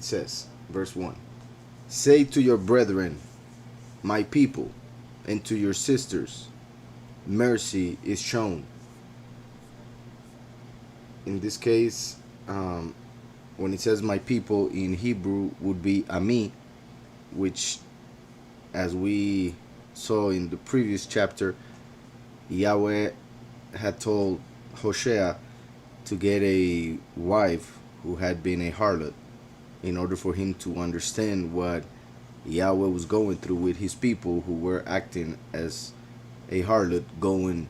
It says, verse 1, say to your brethren, my people, and to your sisters, mercy is shown. In this case, when it says my people in Hebrew would be Ami, which, as we saw in the previous chapter, Yahweh had told Hoshea to get a wife who had been a harlot in order for him to understand what Yahweh was going through with his people who were acting as a harlot, going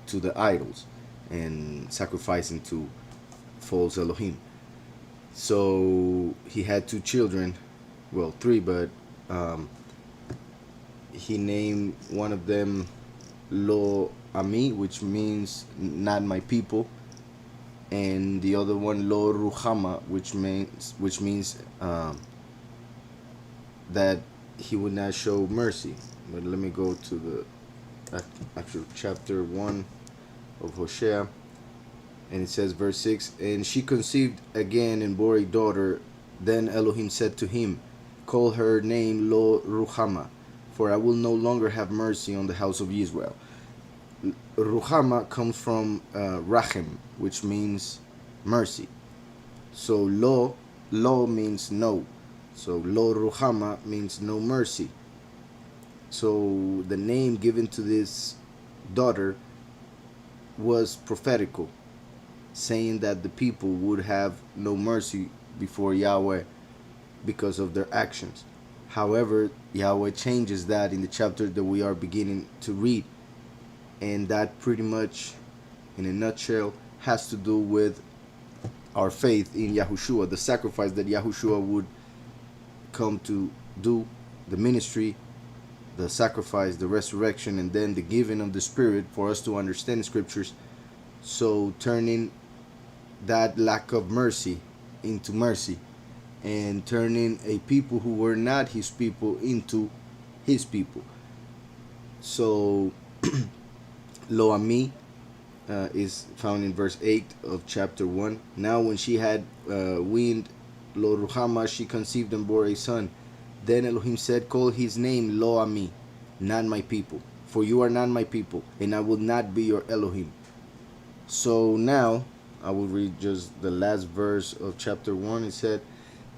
to the idols and sacrificing to false Elohim. So he had two children, well, three, but he named one of them Lo Ami, which means not my people, and the other one Lo Ruhama, which means that he would not show mercy. But let me go to the actual chapter 1 of Hosea, and it says, verse 6, and she conceived again and bore a daughter. Then Elohim said to him, call her name Lo Ruhama, for I will no longer have mercy on the house of Israel. Ruhama comes from Rachem, which means mercy. So Lo means no. So Lo Ruhama means no mercy. So the name given to this daughter was prophetical, saying that the people would have no mercy before Yahweh because of their actions. However, Yahweh changes that in the chapter that we are beginning to read, and that pretty much, in a nutshell, has to do with our faith in Yahushua, the sacrifice that Yahushua would come to do, the ministry, the sacrifice, the resurrection, and then the giving of the Spirit for us to understand scriptures. So turning that lack of mercy into mercy, and turning a people who were not his people into his people. So Lo Ami is found in verse 8 of chapter 1. Now when she had weaned Lo Ruhama, she conceived and bore a son. Then Elohim said, call his name Lo Ami, not my people, for you are not my people, and I will not be your Elohim. So now I will read just the last verse of chapter 1. It said,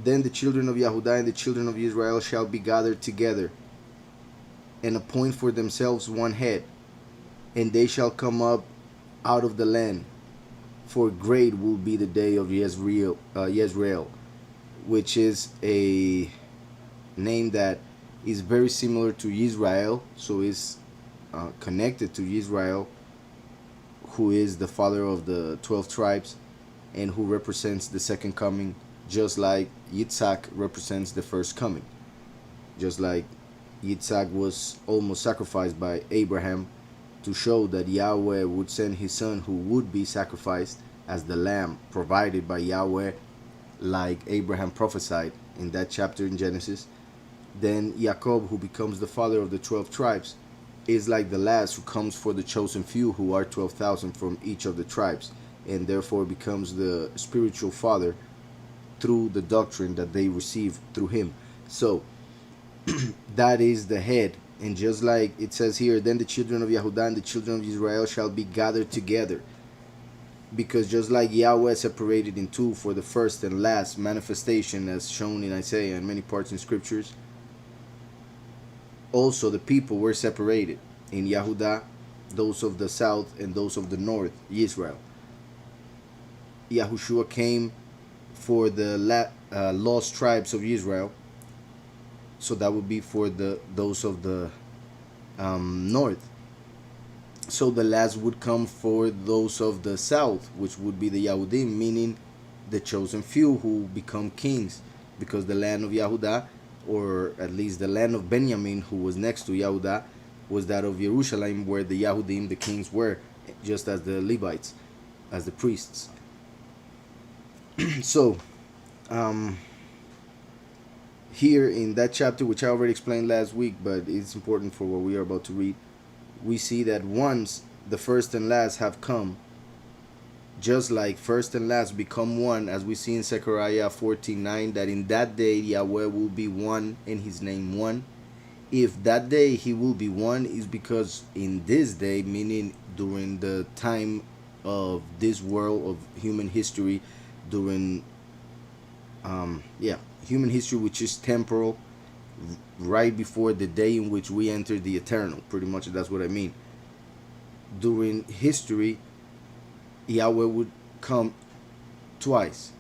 then the children of Yehudah and the children of Israel shall be gathered together, and appoint for themselves one head, and they shall come up out of the land, for great will be the day of Yezreel, which is a name that is very similar to Israel, so is connected to Israel, who is the father of the 12 tribes and who represents the second coming, just like Yitzhak represents the first coming. Just like Yitzhak was almost sacrificed by Abraham to show that Yahweh would send his son who would be sacrificed as the lamb provided by Yahweh, like Abraham prophesied in that chapter in Genesis. Then Jacob, who becomes the father of the 12 tribes, is like the last who comes for the chosen few, who are 12,000 from each of the tribes, and therefore becomes the spiritual father through the doctrine that they receive through him. So that is the head. And just like it says here, then the children of Yehudah and the children of Israel shall be gathered together. Because just like Yahweh separated in two for the first and last manifestation, as shown in Isaiah and many parts in scriptures, also the people were separated. In Yehudah, those of the south and those of the north, Israel. Yahushua came for the lost tribes of Israel, so that would be for those of the north. So the last would come for those of the south, which would be the Yahudim, meaning the chosen few who become kings, because the land of Yehudah, or at least the land of Benjamin, who was next to Yehudah, was that of Jerusalem, where the Yahudim, the kings, were, just as the Levites, as the priests. So here in that chapter, which I already explained last week, but it's important for what we are about to read, we see that once the first and last have come, just like first and last become one, as we see in Zechariah 14:9, that in that day Yahweh will be one and his name one. If that day he will be one, is because in this day, meaning during the time of this world of human history, during human history, which is temporal, right before the day in which we enter the eternal. Pretty much that's what I mean. During history, Yahweh would come twice,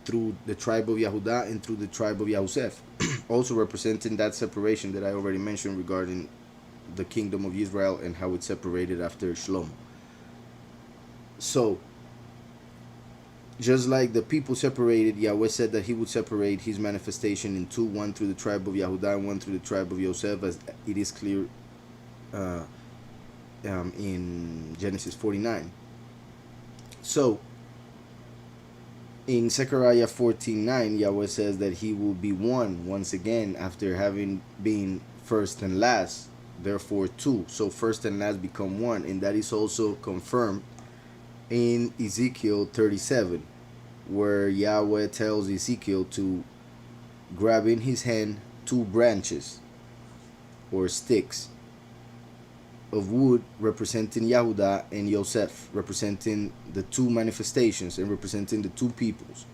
through the tribe of Yehudah and through the tribe of Yahusef, also representing that separation that I already mentioned regarding the kingdom of Israel and how it separated after Shlomo. So, just like the people separated, Yahweh said that he would separate his manifestation in two, one through the tribe of Yehudah and one through the tribe of Yosef, as it is clear in Genesis 49. So, in Zechariah 14:9, Yahweh says that he will be one once again after having been first and last, therefore two. So first and last become one, and that is also confirmed in Ezekiel 37, where Yahweh tells Ezekiel to grab in his hand two branches or sticks of wood representing Yehudah and Yosef, representing the two manifestations and representing the two peoples,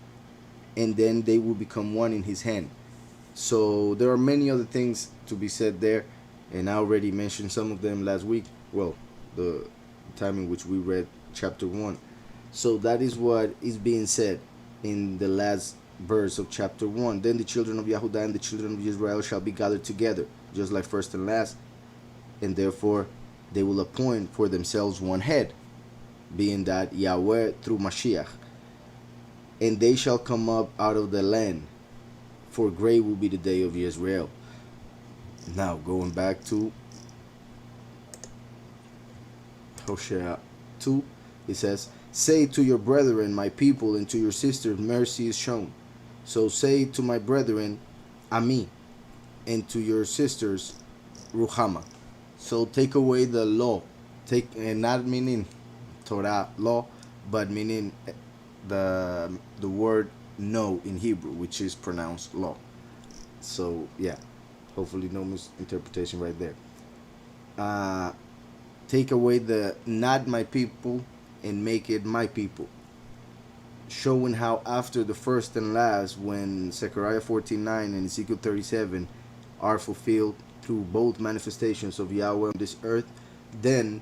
and then they will become one in his hand. So there are many other things to be said there, and I already mentioned some of them last week, well, the time in which we read chapter 1. So that is what is being said in the last verse of chapter 1. Then the children of Yehudah and the children of Israel shall be gathered together, just like first and last, and therefore they will appoint for themselves one head, being that Yahweh through Mashiach. And they shall come up out of the land, for great will be the day of Israel. Now, going back to Hosea 2, it says, say to your brethren, my people, and to your sisters, mercy is shown. So say to my brethren, Ami, and to your sisters, Ruhama. So take away the law, and not meaning Torah law, but meaning the word no in Hebrew, which is pronounced law. So yeah, hopefully no misinterpretation right there. Take away the not my people and make it my people, showing how after the first and last, when Zechariah 14:9 and Ezekiel 37 are fulfilled through both manifestations of Yahweh on this earth, then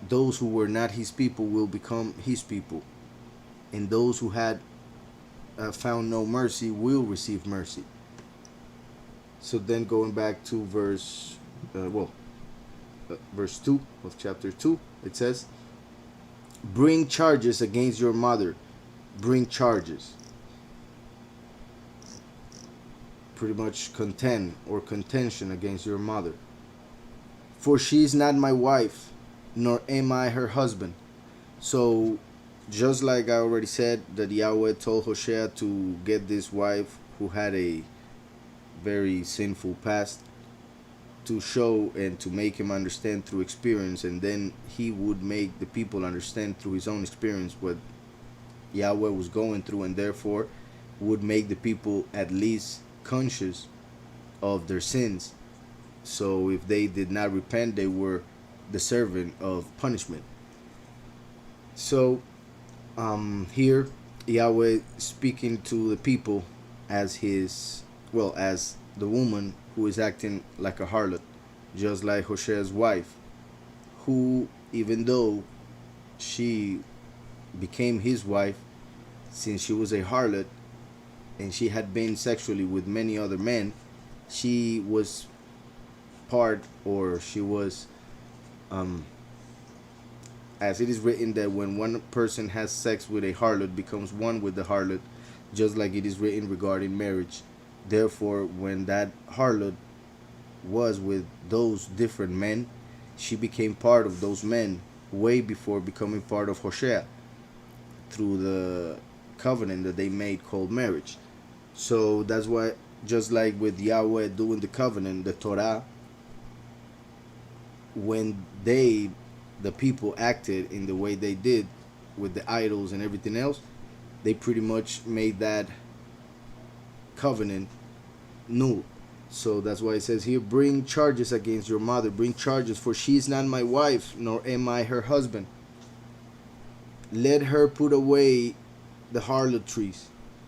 those who were not his people will become his people, and those who had found no mercy will receive mercy. So then going back to verse 2 of chapter 2, it says, bring charges against your mother. Bring charges. Pretty much contend or contention against your mother. For she is not my wife, nor am I her husband. So, just like I already said, that Yahweh told Hoshea to get this wife who had a very sinful past, to show and to make him understand through experience, and then he would make the people understand through his own experience what Yahweh was going through, and therefore would make the people at least conscious of their sins. So if they did not repent, they were deserving of punishment. So here Yahweh speaking to the people as as the woman who is acting like a harlot, just like Hoshea's wife, who, even though she became his wife, since she was a harlot and she had been sexually with many other men, she was as it is written that when one person has sex with a harlot, becomes one with the harlot, just like it is written regarding marriage. Therefore, when that harlot was with those different men, she became part of those men way before becoming part of Hoshea, through the covenant that they made called marriage. So that's why, just like with Yahweh doing the covenant, the Torah, when they the people acted in the way they did with the idols and everything else, they pretty much made that covenant null. So that's why it says here, bring charges against your mother, bring charges, for she is not my wife, nor am I her husband. Let her put away the harlotries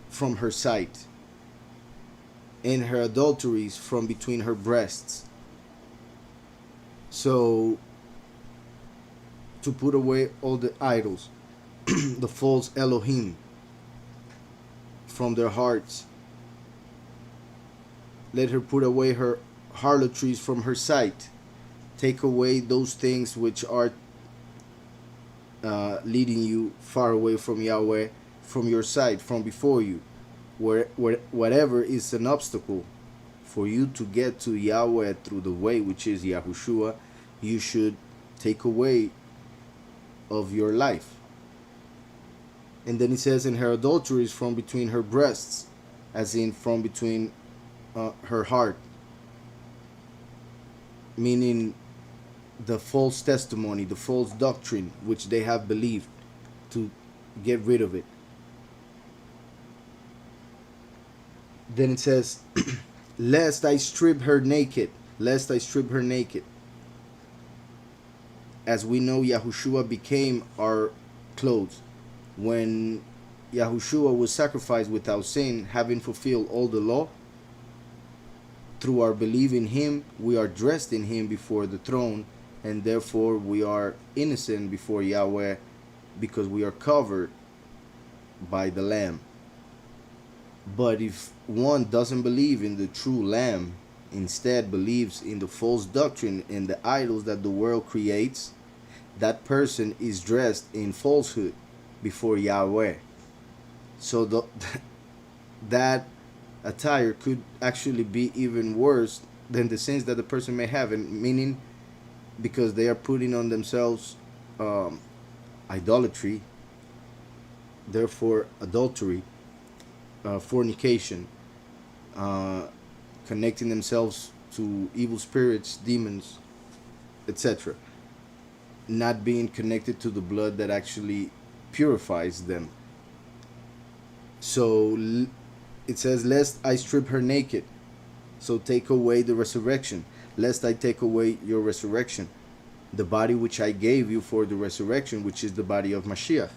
from her sight, and her adulteries from between her breasts. So, to put away all the idols, the false Elohim, from their hearts. Let her put away her harlotries from her sight. Take away those things which are leading you far away from Yahweh, from your sight, from before you. Whatever is an obstacle for you to get to Yahweh through the way, which is Yahushua, you should take away of your life. And then it says, in her adulteries from between her breasts, as in from between her heart, meaning the false testimony, the false doctrine which they have believed, to get rid of it. Then it says, lest I strip her naked, lest I strip her naked. As we know, Yahushua became our clothes. When Yahushua was sacrificed without sin, having fulfilled all the law, through our belief in him, we are dressed in him before the throne, and therefore we are innocent before Yahweh, because we are covered by the Lamb. But if one doesn't believe in the true Lamb, instead believes in the false doctrine and the idols that the world creates, that person is dressed in falsehood before Yahweh. So that attire could actually be even worse than the sins that the person may have, and meaning because they are putting on themselves idolatry, therefore adultery, fornication, connecting themselves to evil spirits, demons, etc., not being connected to the blood that actually purifies them. So it says, lest I strip her naked. So take away the resurrection. Lest I take away your resurrection, the body which I gave you for the resurrection, which is the body of Mashiach.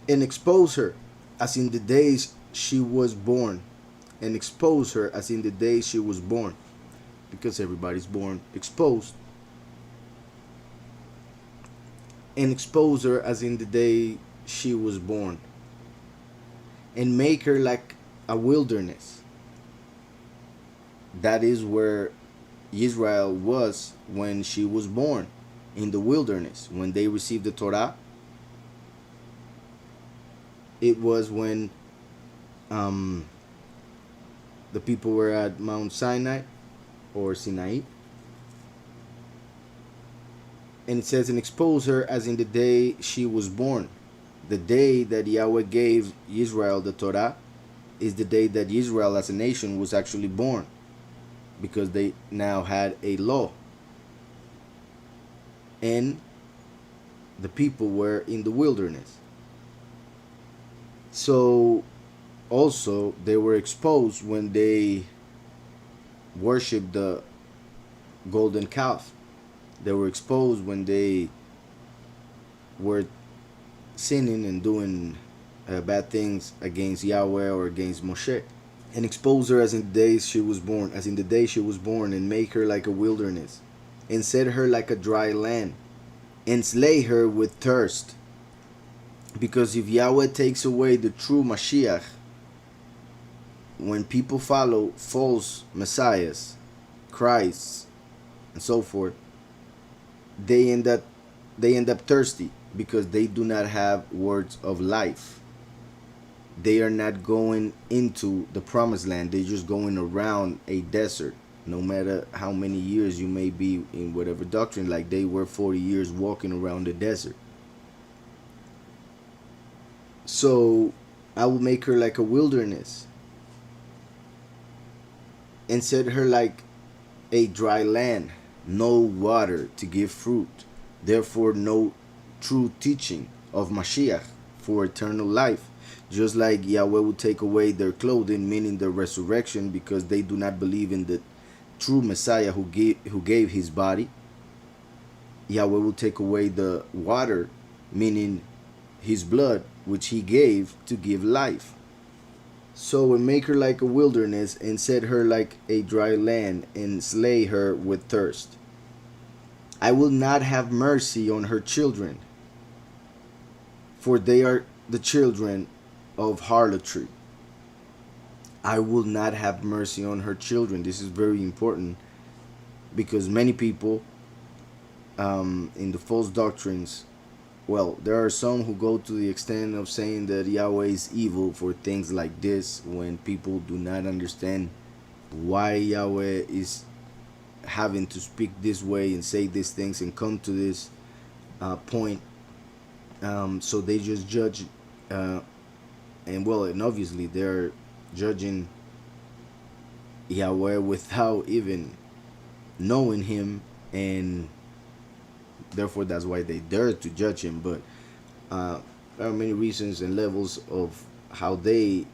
And expose her as in the days she was born. And expose her as in the days she was born. Because everybody's born exposed. And expose her as in the day she was born. And make her like a wilderness. That is where Israel was when she was born, in the wilderness. When they received the Torah, it was when the people were at Mount Sinai, or Sinai. And it says, and expose her as in the day she was born. The day that Yahweh gave Israel the Torah is the day that Israel as a nation was actually born, because they now had a law. And the people were in the wilderness. So also they were exposed when they worshipped the golden calf. They were exposed when they were sinning and doing bad things against Yahweh or against Moshe. And expose her as in the days she was born, as in the day she was born, and make her like a wilderness, and set her like a dry land, and slay her with thirst. Because if Yahweh takes away the true Mashiach, when people follow false messiahs, Christs, and so forth, they end up thirsty, because they do not have words of life. They are not going into the promised land. They're just going around a desert. No matter how many years you may be in whatever doctrine, like they were 40 years walking around the desert. So I will make her like a wilderness, and set her like a dry land, no water to give fruit. therefore no true teaching of Mashiach for eternal life. Just like Yahweh will take away their clothing, meaning the resurrection, because they do not believe in the true Messiah who gave his body. Yahweh will take away the water, meaning his blood, which he gave to give life. So and make her like a wilderness, and set her like a dry land, and slay her with thirst. I will not have mercy on her children, for they are the children of harlotry. I will not have mercy on her children. This is very important, because many people in the false doctrines, well, there are some who go to the extent of saying that Yahweh is evil for things like this, when people do not understand why Yahweh is having to speak this way and say these things and come to this point. So they just judge, and obviously they're judging Yahweh without even knowing him, and therefore that's why they dare to judge him. But there are many reasons and levels of how they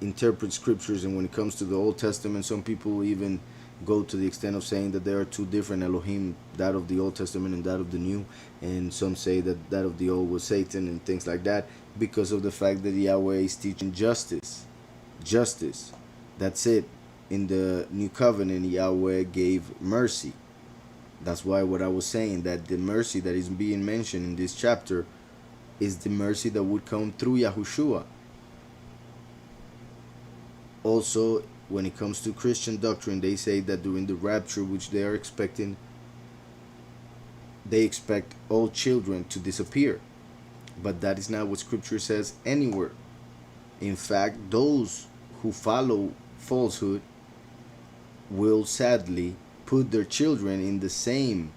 interpret scriptures, and when it comes to the Old Testament, some people even go to the extent of saying that there are two different Elohim, that of the Old Testament and that of the New, and some say that that of the Old was Satan and things like that, because of the fact that Yahweh is teaching justice. That's it. In the New Covenant, Yahweh gave mercy. That's why what I was saying, that the mercy that is being mentioned in this chapter is the mercy that would come through Yahushua. Also, when it comes to Christian doctrine, they say that during the rapture, which they are expecting, they expect all children to disappear. But that is not what Scripture says anywhere. In fact, those who follow falsehood will sadly put their children in the same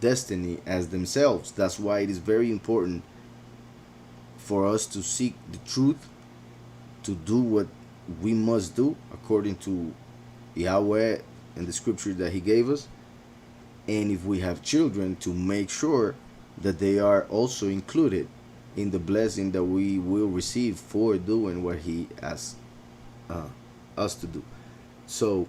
destiny as themselves. That's why it is very important for us to seek the truth, to do what we must do according to Yahweh and the scripture that he gave us. And if we have children, to make sure that they are also included in the blessing that we will receive for doing what he asks us to do. So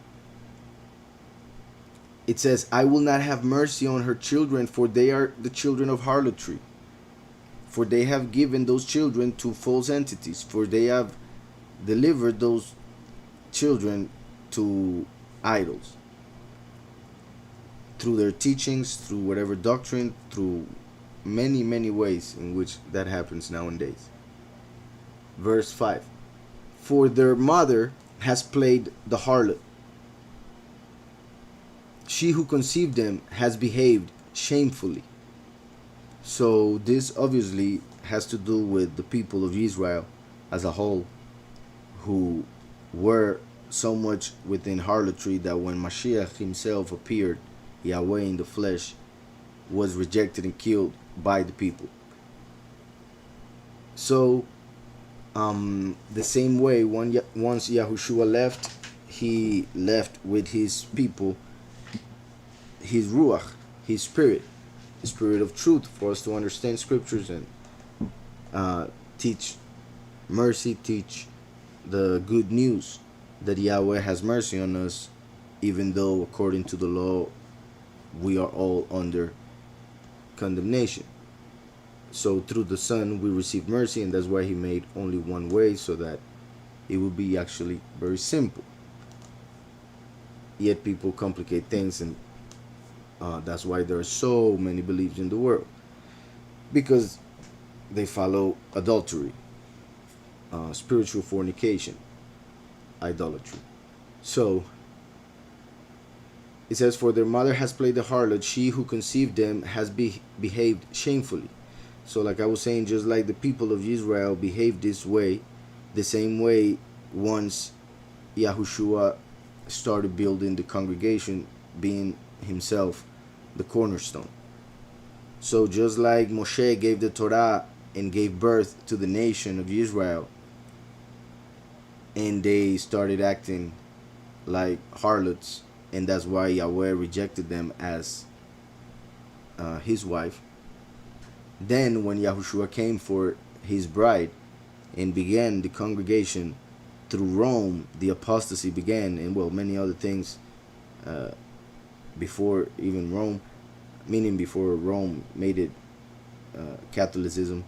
it says, I will not have mercy on her children, for they are the children of harlotry. For they have given those children to false entities, for they have delivered those children to idols. Through their teachings, through whatever doctrine, through many, many ways in which that happens nowadays. Verse 5. For their mother has played the harlot. She who conceived them has behaved shamefully. So this obviously has to do with the people of Israel as a whole, who were so much within harlotry that when Mashiach himself appeared, Yahweh in the flesh, was rejected and killed by the people. So the same way, once Yahushua left, he left with his people his ruach, his spirit, the spirit of truth, for us to understand scriptures and teach mercy, teach the good news that Yahweh has mercy on us, even though according to the law we are all under condemnation. So through the Son we receive mercy, and that's why he made only one way, so that it would be actually very simple. Yet people complicate things, and that's why there are so many beliefs in the world, because they follow adultery, spiritual fornication, idolatry. So it says, for their mother has played the harlot, she who conceived them has behaved shamefully. So like I was saying, just like the people of Israel behaved this way, the same way once Yahushua started building the congregation, being himself the cornerstone. So just like Moshe gave the Torah and gave birth to the nation of Israel, and they started acting like harlots, and that's why Yahweh rejected them as his wife. Then when Yahushua came for his bride and began the congregation through Rome, the apostasy began, and well, many other things before even Rome, meaning before Rome made it Catholicism.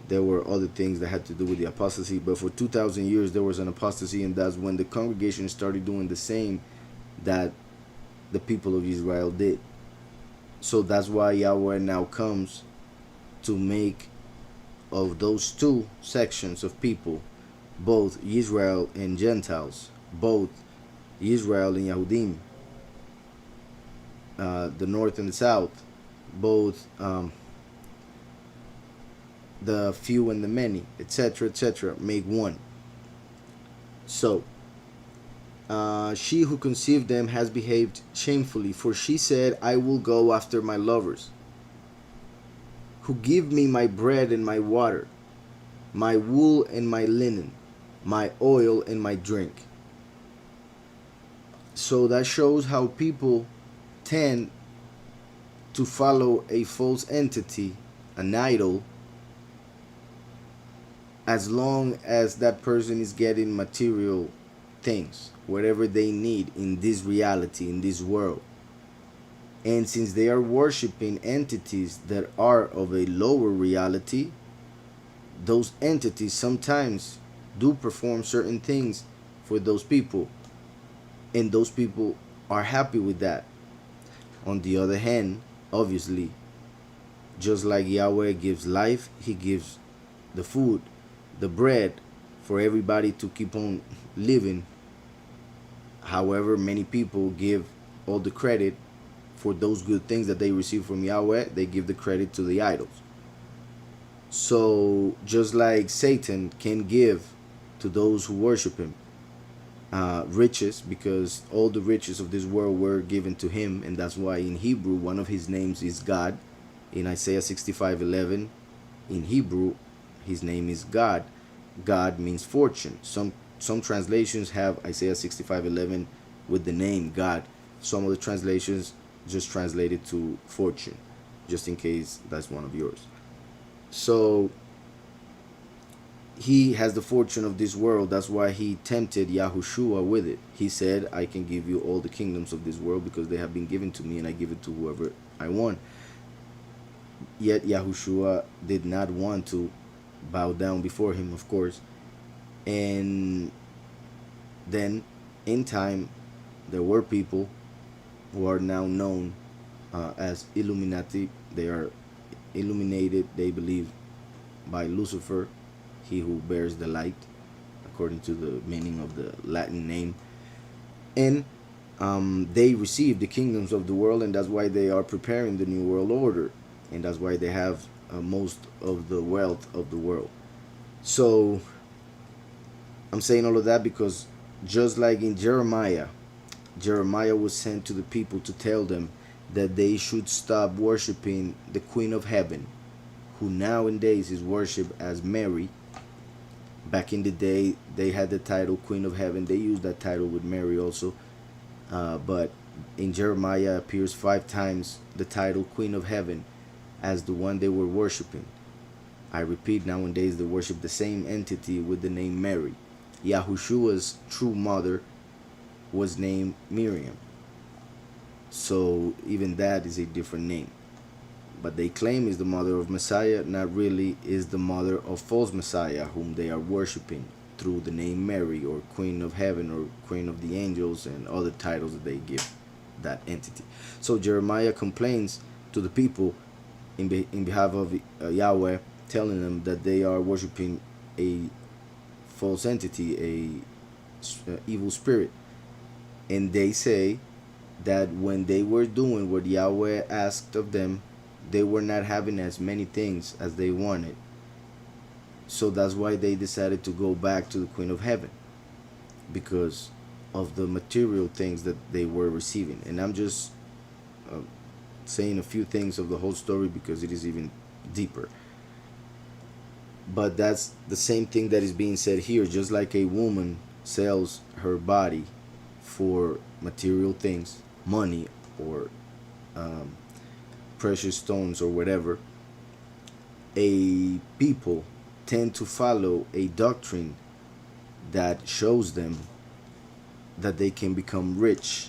There were other things that had to do with the apostasy, but for 2,000 years there was an apostasy, and that's when the congregation started doing the same that the people of Israel did. So that's why Yahweh now comes to make of those two sections of people, both Israel and Gentiles, both Israel and Yahudim, the north and the south, both the few and the many, etc., etc., make one. So, she who conceived them has behaved shamefully, for she said, I will go after my lovers, who give me my bread and my water, my wool and my linen, my oil and my drink. So that shows how people tend to follow a false entity, an idol, as long as that person is getting material things, whatever they need in this reality, in this world. And since they are worshiping entities that are of a lower reality, those entities sometimes do perform certain things for those people, and those people are happy with that. On the other hand, obviously, just like Yahweh gives life, he gives the food, the bread for everybody to keep on living. However, many people give all the credit for those good things that they receive from Yahweh, they give the credit to the idols. So just like Satan can give to those who worship him riches, because all the riches of this world were given to him, and that's why in Hebrew one of his names is God. In Isaiah 65:11, in Hebrew his name is God. God means fortune. Some translations have Isaiah 65:11 with the name God. Some of the translations just translate it to fortune, just in case that's one of yours. So he has the fortune of this world. That's why he tempted Yahushua with it. He said, I can give you all the kingdoms of this world because they have been given to me, and I give it to whoever I want. Yet Yahushua did not want to bow down before him, of course. And then in time there were people who are now known as Illuminati. They are illuminated, they believe, by Lucifer, he who bears the light, according to the meaning of the Latin name. And they receive the kingdoms of the world, and that's why they are preparing the new world order, and that's why they have most of the wealth of the world. So I'm saying all of that because just like in Jeremiah was sent to the people to tell them that they should stop worshiping the Queen of Heaven, who nowadays is worshipped as Mary. Back in the day, they had the title Queen of Heaven. They used that title with Mary also. But in Jeremiah appears 5 times the title Queen of Heaven as the one they were worshiping. I repeat, nowadays they worship the same entity with the name Mary. Yahushua's true mother was named Miriam. So even that is a different name. But they claim is the mother of Messiah, not really, is the mother of false Messiah, whom they are worshiping through the name Mary, or Queen of Heaven, or Queen of the Angels, and other titles that they give that entity. So Jeremiah complains to the people in behalf of Yahweh, telling them that they are worshiping a false entity, a evil spirit. And they say that when they were doing what Yahweh asked of them, they were not having as many things as they wanted. So that's why they decided to go back to the Queen of Heaven, because of the material things that they were receiving. And I'm just saying a few things of the whole story because it is even deeper. But that's the same thing that is being said here. Just like a woman sells her body for material things, money, or precious stones or whatever, a people tend to follow a doctrine that shows them that they can become rich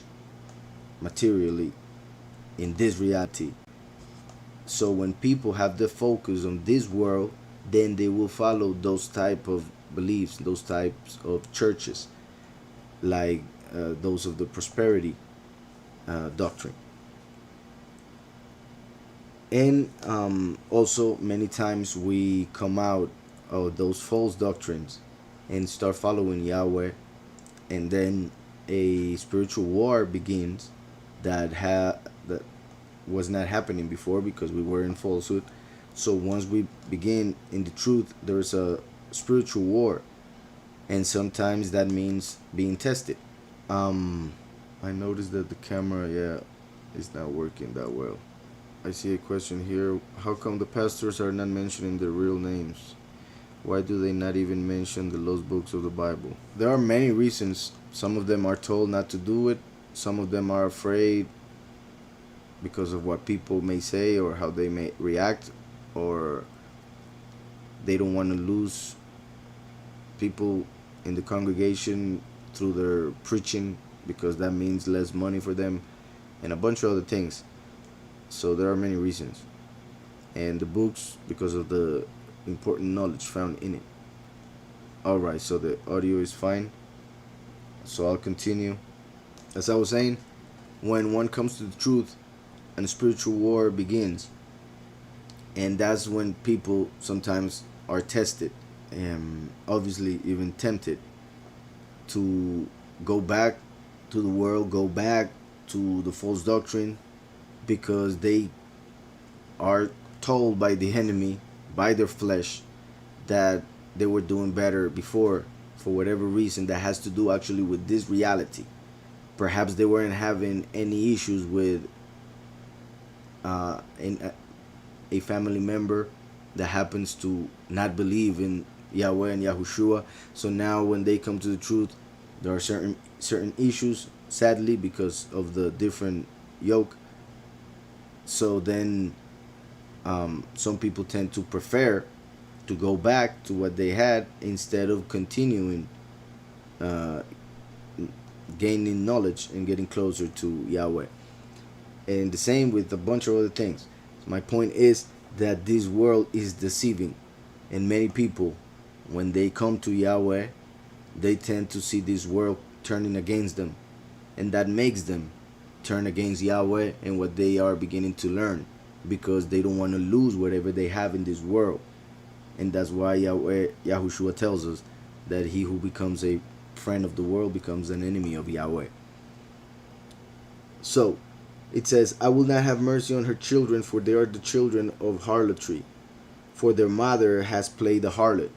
materially in this reality. So when people have the focus on this world, then they will follow those type of beliefs, those types of churches, like those of the prosperity doctrine. And also many times we come out of those false doctrines and start following Yahweh, and then a spiritual war begins that was not happening before because we were in falsehood. So once we begin in the truth, there's a spiritual war, and sometimes that means being tested. I noticed that the camera, is not working that well. I see a question here. How come the pastors are not mentioning their real names? Why do they not even mention the lost books of the Bible? There are many reasons. Some of them are told not to do it. Some of them are afraid because of what people may say or how they may react, or they don't want to lose people in the congregation through their preaching because that means less money for them, and a bunch of other things. So there are many reasons. And the books, because of the important knowledge found in it. Alright, so the audio is fine. So I'll continue. As I was saying, when one comes to the truth, and spiritual war begins. And that's when people sometimes are tested, and obviously even tempted to go back to the world, go back to the false doctrine, because they are told by the enemy, by their flesh, that they were doing better before for whatever reason that has to do actually with this reality. Perhaps they weren't having any issues with a family member that happens to not believe in Yahweh and Yahushua. So now when they come to the truth, there are certain issues, sadly, because of the different yoke. So then some people tend to prefer to go back to what they had instead of continuing gaining knowledge and getting closer to Yahweh. And the same with a bunch of other things. My point is that this world is deceiving, and many people, when they come to Yahweh, they tend to see this world turning against them, and that makes them turn against Yahweh and what they are beginning to learn, because they don't want to lose whatever they have in this world. And that's why Yahushua tells us that he who becomes a friend of the world becomes an enemy of Yahweh. So it says, I will not have mercy on her children, for they are the children of harlotry, for their mother has played the harlot.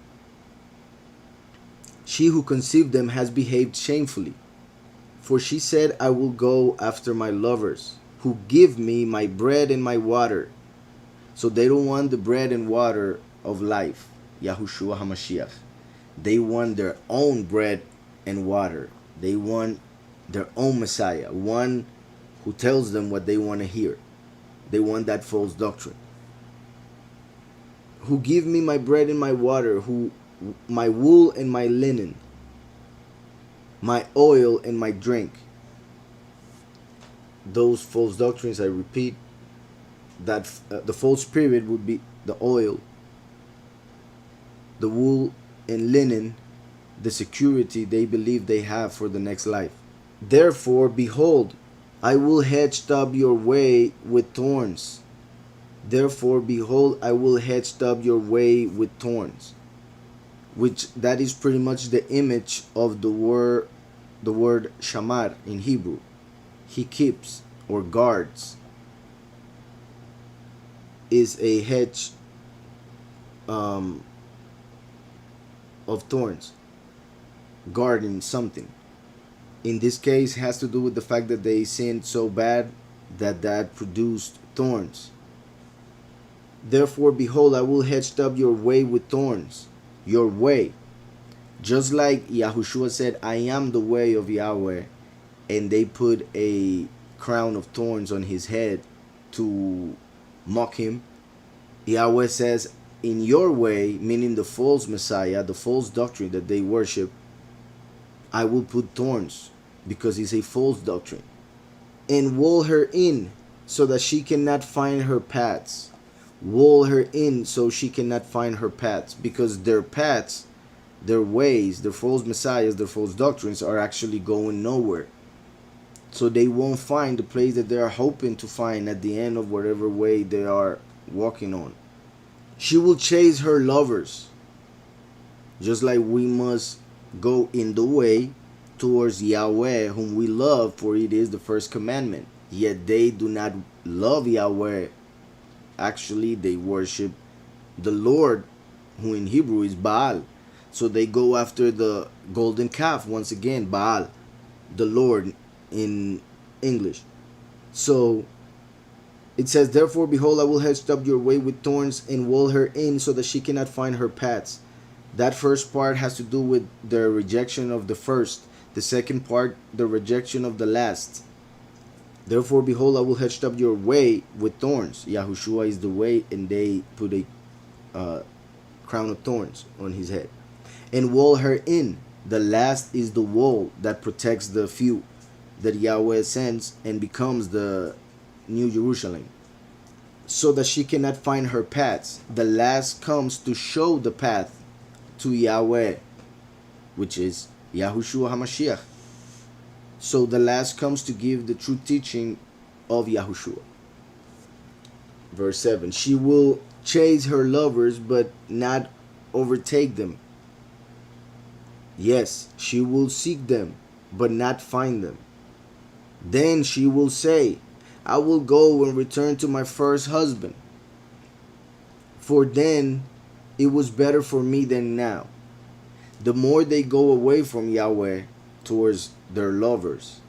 She who conceived them has behaved shamefully, for she said, I will go after my lovers, who give me my bread and my water. So they don't want the bread and water of life, Yahushua HaMashiach. They want their own bread and water. They want their own Messiah, one who tells them what they want to hear. They want that false doctrine. Who give me my bread and my water, who my wool and my linen, my oil and my drink. Those false doctrines, I repeat, that the false spirit would be the oil, the wool and linen, the security they believe they have for the next life. Therefore, behold, I will hedge up your way with thorns. Therefore, behold, I will hedge up your way with thorns. Which that is pretty much the image of the word shamar in Hebrew. He keeps or guards. Is a hedge of thorns, guarding something. In this case, has to do with the fact that they sinned so bad that produced thorns. Therefore, behold, I will hedge up your way with thorns. Your way. Just like Yahushua said, I am the way of Yahweh, and they put a crown of thorns on his head to mock him. Yahweh says, in your way, meaning the false Messiah, the false doctrine that they worship, I will put thorns, because it's a false doctrine, and wall her in so that she cannot find her paths. Wall her in so she cannot find her paths, because their paths, their ways, their false messiahs, their false doctrines are actually going nowhere. So they won't find the place that they are hoping to find at the end of whatever way they are walking on. She will chase her lovers, just like we must go in the way towards Yahweh, whom we love, for it is the first commandment. Yet they do not love Yahweh. Actually, they worship the Lord, who in Hebrew is Baal. So they go after the golden calf, once again, Baal, the Lord in English. So it says, therefore, behold, I will hedge up your way with thorns and wall her in so that she cannot find her paths. That first part has to do with the rejection of the first. The second part, the rejection of the last. Therefore, behold, I will hedge up your way with thorns. Yahushua is the way, and they put a crown of thorns on his head. And wall her in. The last is the wall that protects the few that Yahweh sends and becomes the New Jerusalem, so that she cannot find her paths. The last comes to show the path to Yahweh, which is Yahushua HaMashiach. So the last comes to give the true teaching of Yahushua. Verse 7, she will chase her lovers but not overtake them. Yes, she will seek them but not find them. Then she will say, I will go and return to my first husband, for then it was better for me than now. The more they go away from Yahweh towards their lovers,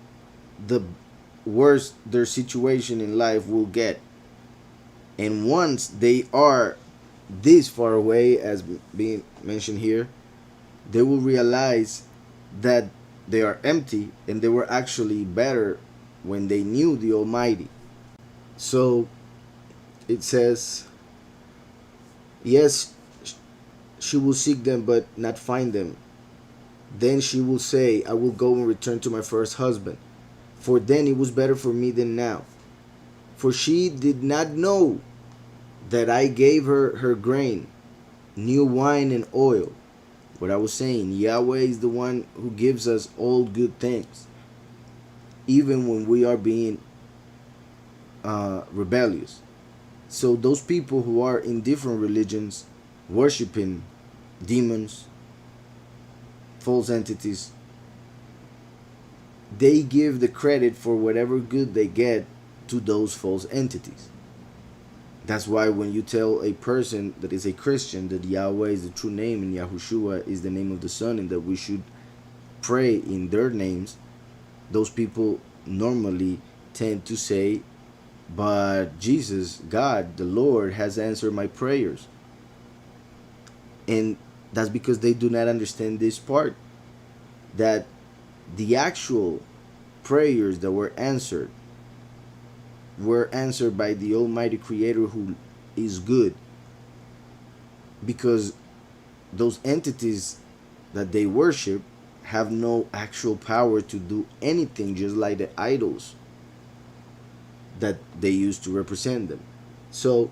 the worse their situation in life will get. And once they are this far away, as being mentioned here, they will realize that they are empty and they were actually better when they knew the Almighty. So it says, yes, she will seek them but not find them. Then she will say, I will go and return to my first husband, for then it was better for me than now. For she did not know that I gave her her grain, new wine and oil. What I was saying, Yahweh is the one who gives us all good things, even when we are being rebellious. So those people who are in different religions, worshiping demons, false entities, they give the credit for whatever good they get to those false entities. That's why when you tell a person that is a Christian that Yahweh is the true name and Yahushua is the name of the Son and that we should pray in their names, those people normally tend to say, but Jesus, God, the Lord, has answered my prayers. And that's because they do not understand this part, that the actual prayers that were answered by the Almighty Creator, who is good, because those entities that they worship have no actual power to do anything, just like the idols that they use to represent them. So,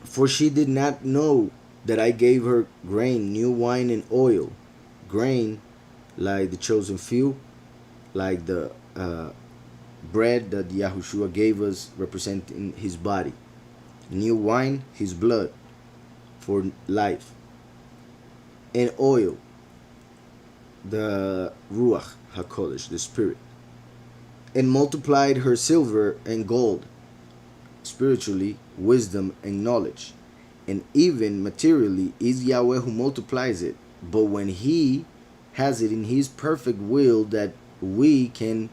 for she did not know that I gave her grain, new wine and oil. Grain, like the chosen few, like the bread that Yahushua gave us, representing his body. New wine, his blood, for life. And oil, the Ruach HaKodesh, the Spirit. And multiplied her silver and gold, spiritually, wisdom and knowledge. And even materially is Yahweh who multiplies it. But when he has it in his perfect will that we can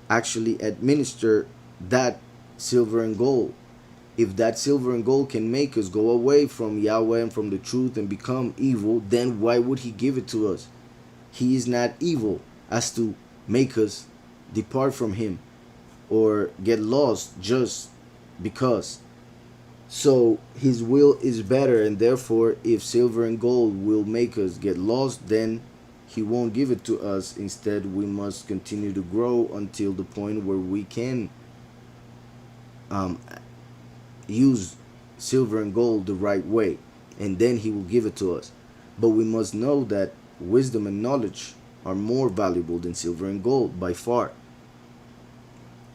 actually administer that silver and gold. If that silver and gold can make us go away from Yahweh and from the truth and become evil, then why would he give it to us? He is not evil as to make us depart from him or get lost just because. So his will is better, and therefore, if silver and gold will make us get lost, then he won't give it to us. Instead, we must continue to grow until the point where we can um, use silver and gold the right way, and then he will give it to us. But we must know that wisdom and knowledge are more valuable than silver and gold by far,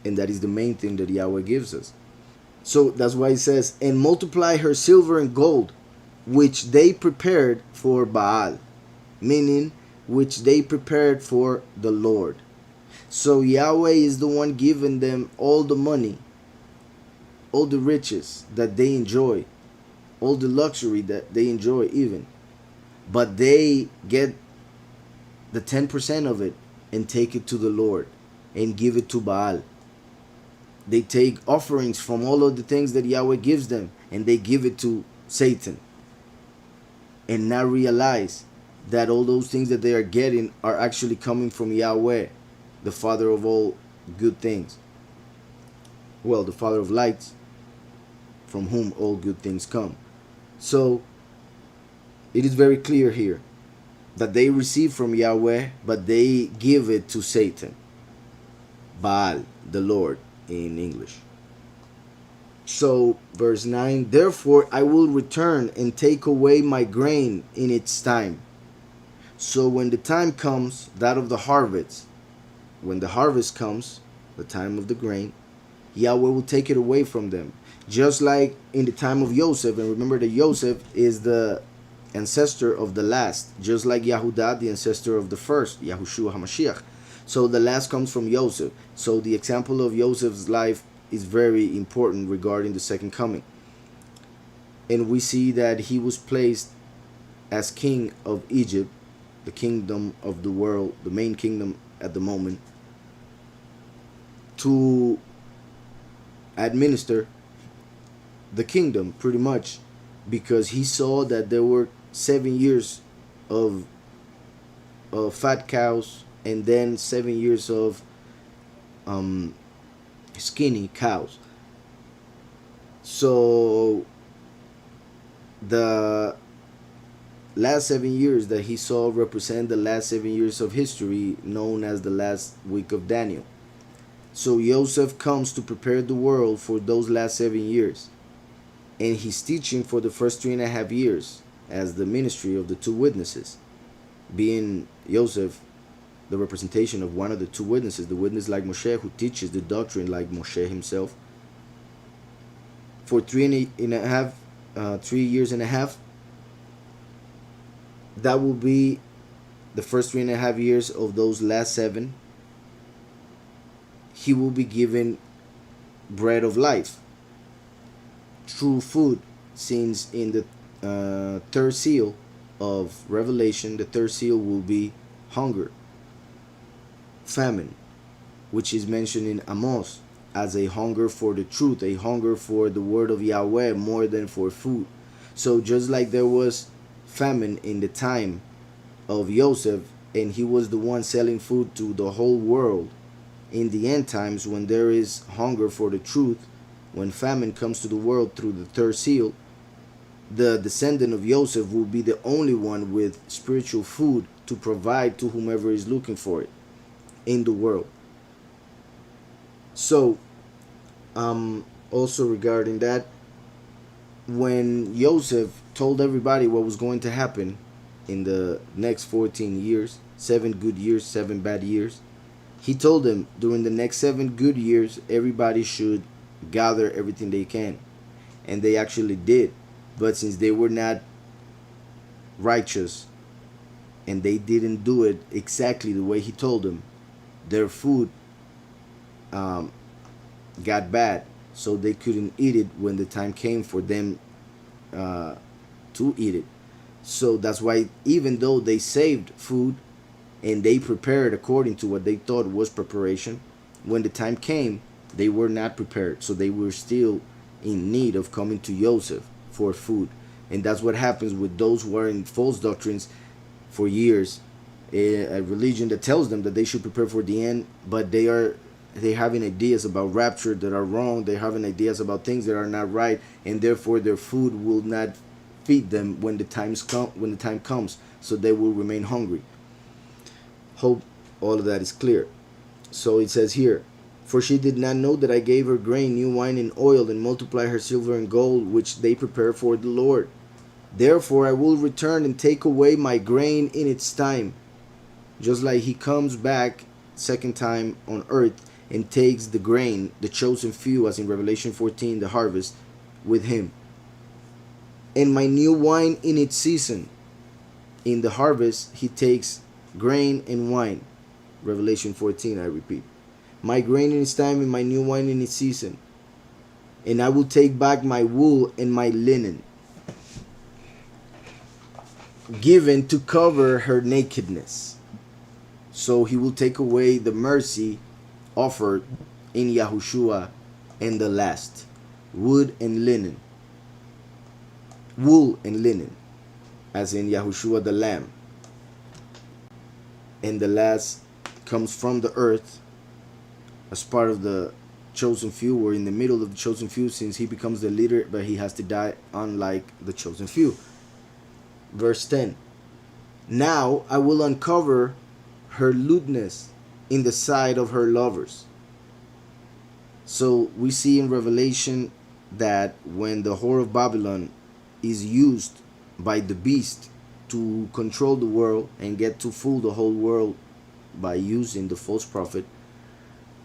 and that is the main thing that Yahweh gives us. So that's why it says, and multiply her silver and gold, which they prepared for Baal, meaning which they prepared for the Lord. So Yahweh is the one giving them all the money, all the riches that they enjoy, all the luxury that they enjoy even. But they get the 10% of it and take it to the Lord and give it to Baal. They take offerings from all of the things that Yahweh gives them and they give it to Satan, and not realize that all those things that they are getting are actually coming from Yahweh, the Father of all good things. Well, the Father of lights, from whom all good things come. So it is very clear here that they receive from Yahweh, but they give it to Satan, Baal, the Lord in English. So verse 9, therefore I will return and take away my grain in its time. So when the time comes, that of the harvest, when the harvest comes, the time of the grain, Yahweh will take it away from them. Just like in the time of Joseph, and remember that Joseph is the ancestor of the last, just like Yehudah, the ancestor of the first, Yahushua HaMashiach. So the last comes from Joseph. So the example of Joseph's life is very important regarding the second coming. And we see that he was placed as king of Egypt, the kingdom of the world, the main kingdom at the moment, to administer the kingdom pretty much, because he saw that there were 7 years of fat cows and then 7 years of skinny cows. So the last 7 years that he saw represent the last 7 years of history, known as the last week of Daniel. So Joseph comes to prepare the world for those last 7 years, and he's teaching for the first 3.5 years as the ministry of the two witnesses, being Joseph the representation of one of the two witnesses, the witness like Moshe, who teaches the doctrine like Moshe himself. For 3 years and a half, that will be the first 3.5 years of those last 7. He will be given bread of life, true food, since in the third seal of Revelation, the third seal will be hunger, famine, which is mentioned in Amos as a hunger for the truth, a hunger for the word of Yahweh more than for food. So just like there was famine in the time of Joseph, and he was the one selling food to the whole world, in the end times, when there is hunger for the truth, when famine comes to the world through the third seal, the descendant of Joseph will be the only one with spiritual food to provide to whomever is looking for it in the world. So also regarding that, when Joseph told everybody what was going to happen in the next 14 years, 7 good years, 7 bad years, he told them during the next 7 good years everybody should gather everything they can, and they actually did. But since they were not righteous and they didn't do it exactly the way he told them, their food got bad, so they couldn't eat it when the time came for them to eat it. So that's why, even though they saved food and they prepared according to what they thought was preparation, when the time came, they were not prepared. So they were still in need of coming to Joseph for food. And that's what happens with those who are in false doctrines for years, a religion that tells them that they should prepare for the end, but they are they're having ideas about rapture that are wrong. They're having ideas about things that are not right, and therefore their food will not feed them when the time comes. So they will remain hungry. Hope all of that is clear. So it says here, for she did not know that I gave her grain, new wine, and oil, and multiply her silver and gold, which they prepare for the Lord. Therefore I will return and take away my grain in its time. Just like he comes back second time on earth and takes the grain, the chosen few, as in Revelation 14, the harvest, with him. And my new wine in its season. In the harvest, he takes grain and wine. Revelation 14, I repeat. My grain in its time and my new wine in its season. And I will take back my wool and my linen, given to cover her nakedness. So he will take away the mercy offered in Yahushua and the last. Wood and linen. Wool and linen, as in Yahushua the Lamb. And the last comes from the earth as part of the chosen few, or in the middle of the chosen few, since he becomes the leader, but he has to die unlike the chosen few. Verse 10. Now I will uncover her lewdness in the sight of her lovers. So we see in Revelation that when the whore of Babylon is used by the beast to control the world and get to fool the whole world by using the false prophet,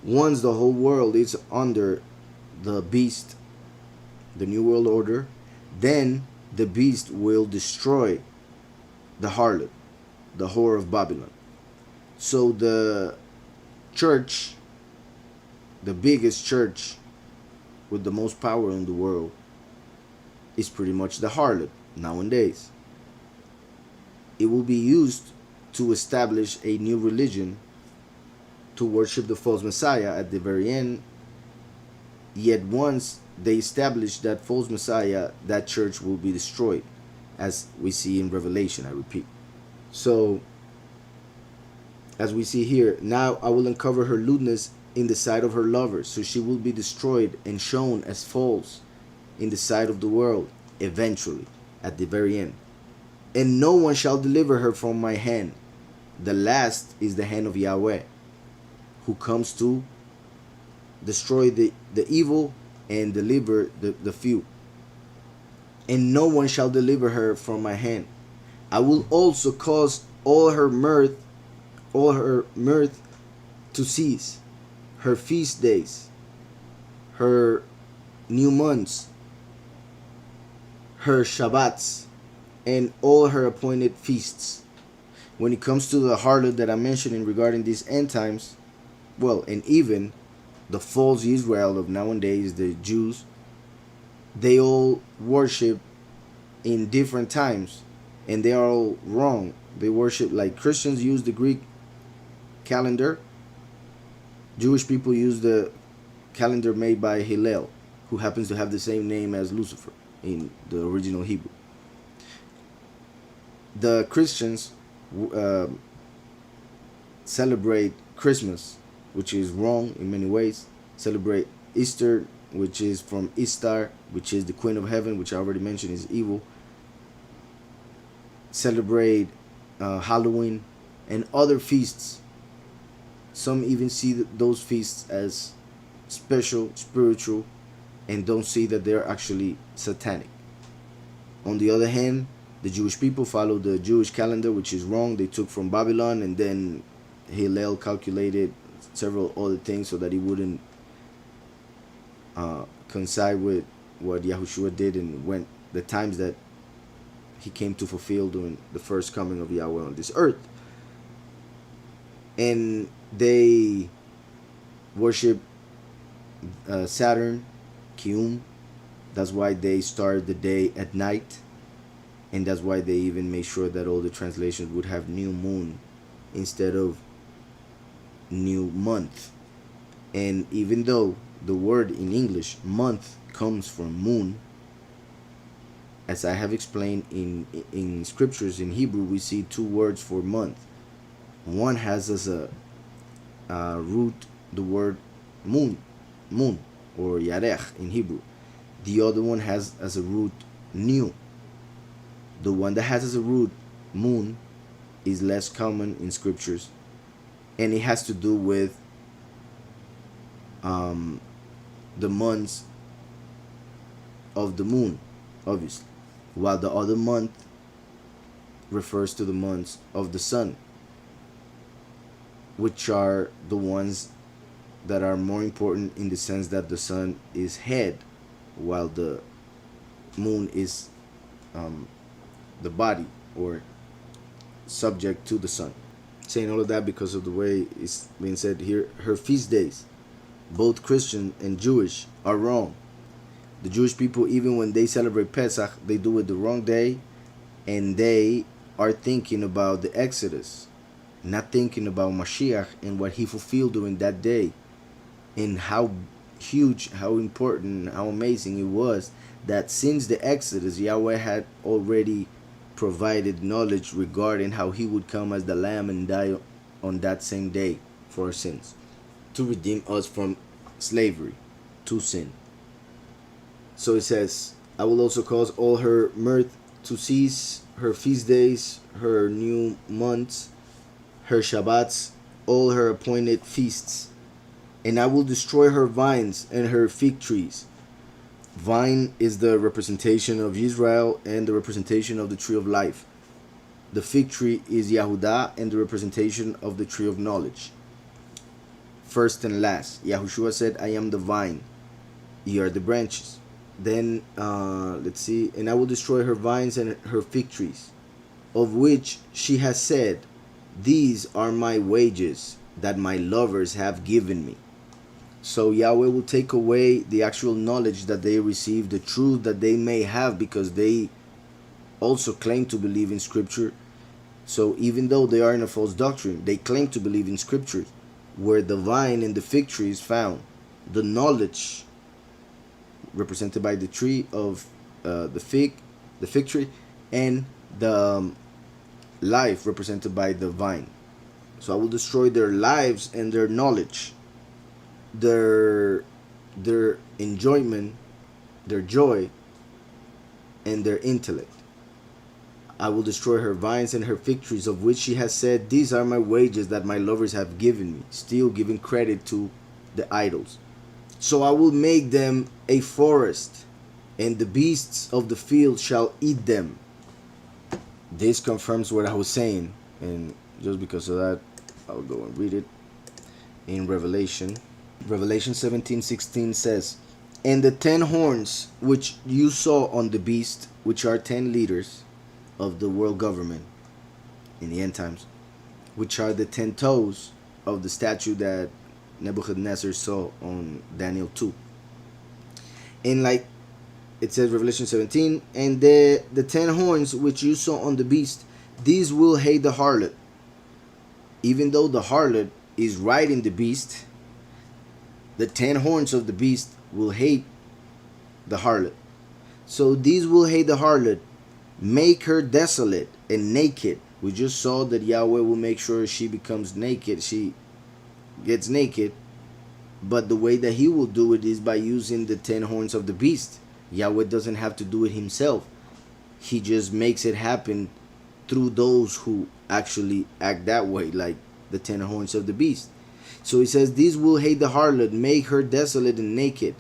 once the whole world is under the beast, the New World Order, then the beast will destroy the harlot, the whore of Babylon. So the church, the biggest church with the most power in the world, is pretty much the harlot nowadays. It will be used to establish a new religion to worship the false Messiah at the very end. Yet once they establish that false Messiah, that church will be destroyed, as we see in Revelation, I repeat. So, as we see here, now I will uncover her lewdness in the sight of her lovers, so she will be destroyed and shown as false in the sight of the world, eventually, at the very end. And no one shall deliver her from my hand. The last is the hand of Yahweh, who comes to destroy the evil and deliver the few. And no one shall deliver her from my hand. I will also cause all her mirth to cease, her feast days, her new months, her Shabbats, and all her appointed feasts. When it comes to the harlot that I'm mentioning regarding these end times, well, and even the false Israel of nowadays, the Jews, they all worship in different times, and they are all wrong. They worship, like Christians use the Greek calendar. Jewish people use the calendar made by Hillel, who happens to have the same name as Lucifer in the original Hebrew. The Christians celebrate Christmas, which is wrong in many ways. Celebrate Easter, which is from Ishtar, which is the Queen of Heaven, which I already mentioned is evil. Celebrate Halloween and other feasts. Some even see those feasts as special, spiritual, and don't see that they're actually satanic. On the other hand, the Jewish people follow the Jewish calendar, which is wrong. They took from Babylon, and then Hillel calculated several other things so that he wouldn't coincide with what Yahushua did and when the times that he came to fulfill during the first coming of Yahweh on this earth. And they worship Saturn, Kium. That's why they start the day at night. And that's why they even made sure that all the translations would have new moon instead of new month. And even though the word in English, month, comes from moon, as I have explained in scriptures in Hebrew, we see two words for month. One has as a root the word moon, moon, or yarech in Hebrew. The other one has as a root new. The one that has as a root moon is less common in scriptures, and it has to do with the months of the moon, obviously, while the other month refers to the months of the sun, which are the ones that are more important in the sense that the sun is head, while the moon is the body or subject to the sun. Saying all of that because of the way it's being said here. Her feast days, both Christian and Jewish, are wrong. The Jewish people, even when they celebrate Pesach, they do it the wrong day, and they are thinking about the Exodus, not thinking about Mashiach and what he fulfilled during that day, and how huge, how important, how amazing it was that since the Exodus, Yahweh had already provided knowledge regarding how he would come as the Lamb and die on that same day for our sins, to redeem us from slavery to sin. So it says, I will also cause all her mirth to cease, her feast days, her new months, her Shabbats, all her appointed feasts. And I will destroy her vines and her fig trees. Vine is the representation of Israel and the representation of the tree of life. The fig tree is Yahudah and the representation of the tree of knowledge. First and last, Yahushua said, I am the vine, ye are the branches. Then, let's see, and I will destroy her vines and her fig trees, of which she has said, these are my wages that my lovers have given me. So Yahweh will take away the actual knowledge that they receive, the truth that they may have, because they also claim to believe in Scripture. So even though they are in a false doctrine, they claim to believe in Scripture, where the vine and the fig tree is found. The knowledge represented by the tree of the fig tree, and the life represented by the vine. So I will destroy their lives and their knowledge, their enjoyment, their joy, and their intellect. I will destroy her vines and her fig trees, of which she has said, these are my wages that my lovers have given me, still giving credit to the idols. So I will make them a forest, and the beasts of the field shall eat them. This confirms what I was saying, and just because of that, I'll go and read it in Revelation. Revelation 17:16 says, and the 10 horns which you saw on the beast, which are 10 leaders of the world government in the end times, which are the 10 toes of the statue that Nebuchadnezzar saw on Daniel 2. And like it says, Revelation 17, and the 10 horns which you saw on the beast, these will hate the harlot. Even though the harlot is riding the beast, the 10 horns of the beast will hate the harlot. So these will hate the harlot, make her desolate and naked. We just saw that Yahweh will make sure she becomes naked. She gets naked. But the way that he will do it is by using the 10 horns of the beast. Yahweh doesn't have to do it himself. He just makes it happen through those who actually act that way, like the 10 horns of the beast. So he says, these will hate the harlot, make her desolate and naked,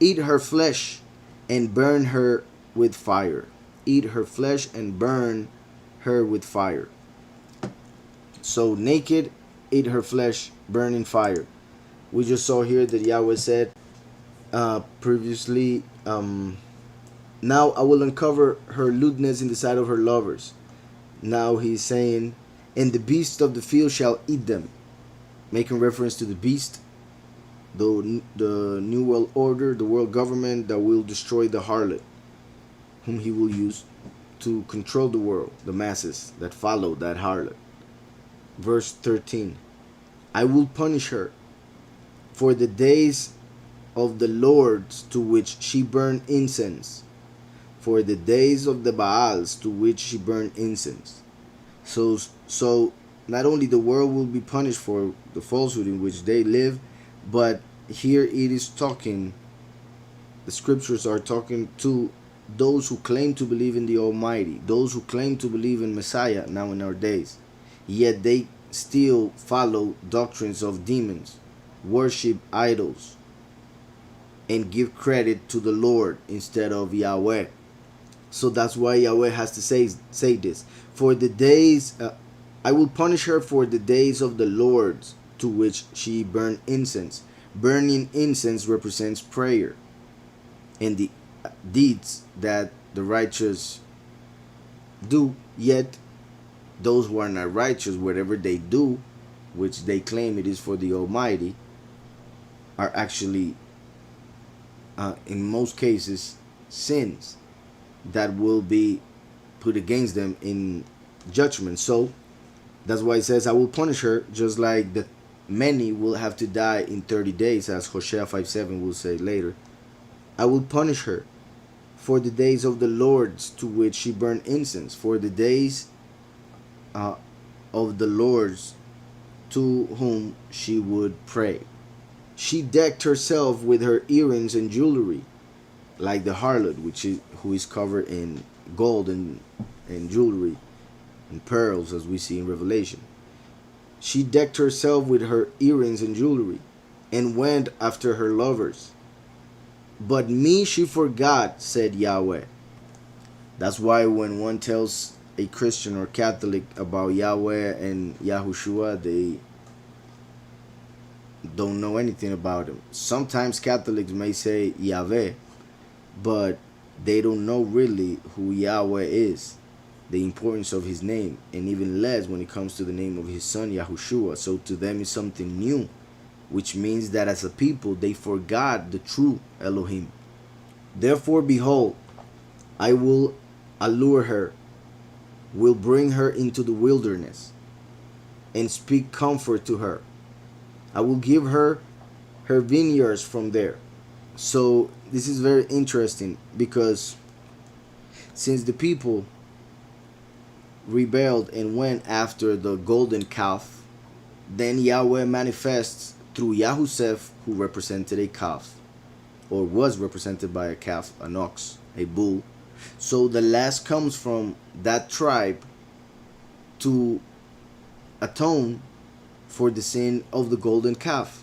eat her flesh and burn her with fire. Eat her flesh and burn her with fire. So naked, eat her flesh, burn in fire. We just saw here that Yahweh said previously, now I will uncover her lewdness in the sight of her lovers. Now he's saying, and the beasts of the field shall eat them, making reference to the beast, the new world order, the world government that will destroy the harlot, whom he will use to control the world, the masses that follow that harlot. Verse 13, I will punish her for the days of the lords to which she burned incense, for the days of the Baals to which she burned incense. So not only the world will be punished for the falsehood in which they live, But here it is talking, the scriptures are talking to those who claim to believe in the Almighty, those who claim to believe in Messiah now in our days, yet they still follow doctrines of demons, worship idols, and give credit to the Lord instead of Yahweh. So that's why Yahweh has to say this. For the days, I will punish her for the days of the Lord's to which she burned incense. Burning incense represents prayer and the deeds that the righteous do. Yet those who are not righteous, whatever they do, which they claim it is for the Almighty, are actually, in most cases, sins that will be put against them in judgment. So that's why it says, I will punish her, just like the many will have to die in 30 days, as Hosea 5:7 will say later. I will punish her for the days of the Lord's to which she burned incense, for the days of the Lord's to whom she would pray. She decked herself with her earrings and jewelry, like the harlot, who is covered in gold and jewelry and pearls, as we see in Revelation. She decked herself with her earrings and jewelry, and went after her lovers. But me she forgot, said Yahweh. That's why when one tells a Christian or Catholic about Yahweh and Yahushua, they don't know anything about him. Sometimes Catholics may say Yahweh, but they don't know really who Yahweh is, the importance of his name, and even less when it comes to the name of his son Yahushua. So to them it's something new, which means that as a people they forgot the true Elohim. Therefore, behold, I will allure her, will bring her into the wilderness, and speak comfort to her. I will give her her vineyards from there. So this is very interesting, because since the people rebelled and went after the golden calf, then Yahweh manifests through Yahusef, who represented a calf, or was represented by a calf, an ox, a bull. So the last comes from that tribe to atone for the sin of the golden calf.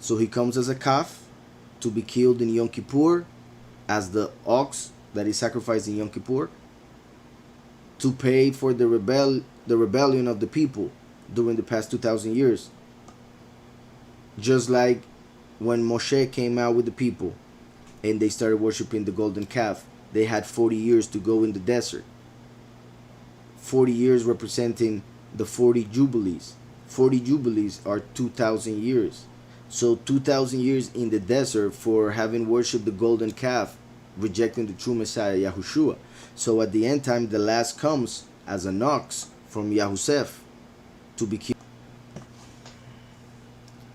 So he comes as a calf to be killed in Yom Kippur, as the ox that is sacrificed in Yom Kippur, to pay for the rebellion of the people during the past 2,000 years. Just like when Moshe came out with the people and they started worshiping the golden calf, they had 40 years to go in the desert. 40 years representing the 40 jubilees. 40 jubilees are 2,000 years. So 2,000 years in the desert for having worshipped the golden calf, rejecting the true Messiah, Yahushua. So at the end time, the last comes as an ox from Yahusef to be killed.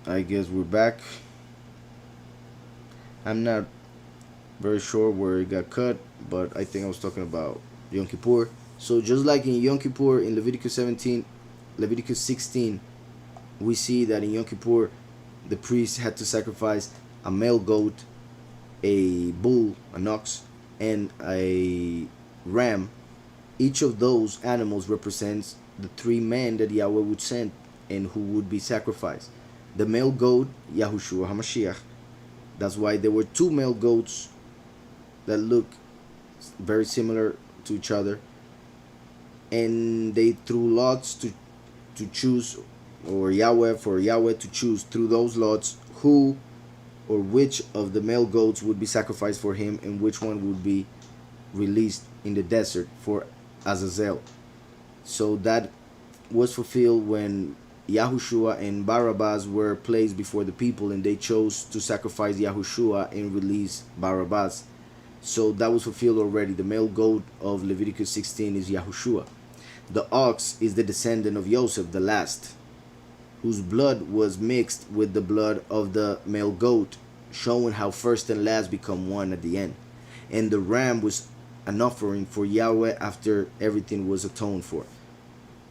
I guess we're back. I'm not very sure where it got cut, but I think I was talking about Yom Kippur. So just like in Yom Kippur, in Leviticus 16, we see that in Yom Kippur, the priest had to sacrifice a male goat, a bull, an ox, and a ram. Each of those animals represents the three men that Yahweh would send and who would be sacrificed. The male goat, Yahushua HaMashiach. That's why there were two male goats that look very similar to each other, and they threw lots to choose, or for Yahweh to choose through those lots who or which of the male goats would be sacrificed for him and which one would be released in the desert for Azazel. So that was fulfilled when Yahushua and Barabbas were placed before the people, and they chose to sacrifice Yahushua and release Barabbas. So that was fulfilled already. The male goat of Leviticus 16 is Yahushua. The ox is the descendant of Joseph, the last, whose blood was mixed with the blood of the male goat, showing how first and last become one at the end. And the ram was an offering for Yahweh after everything was atoned for.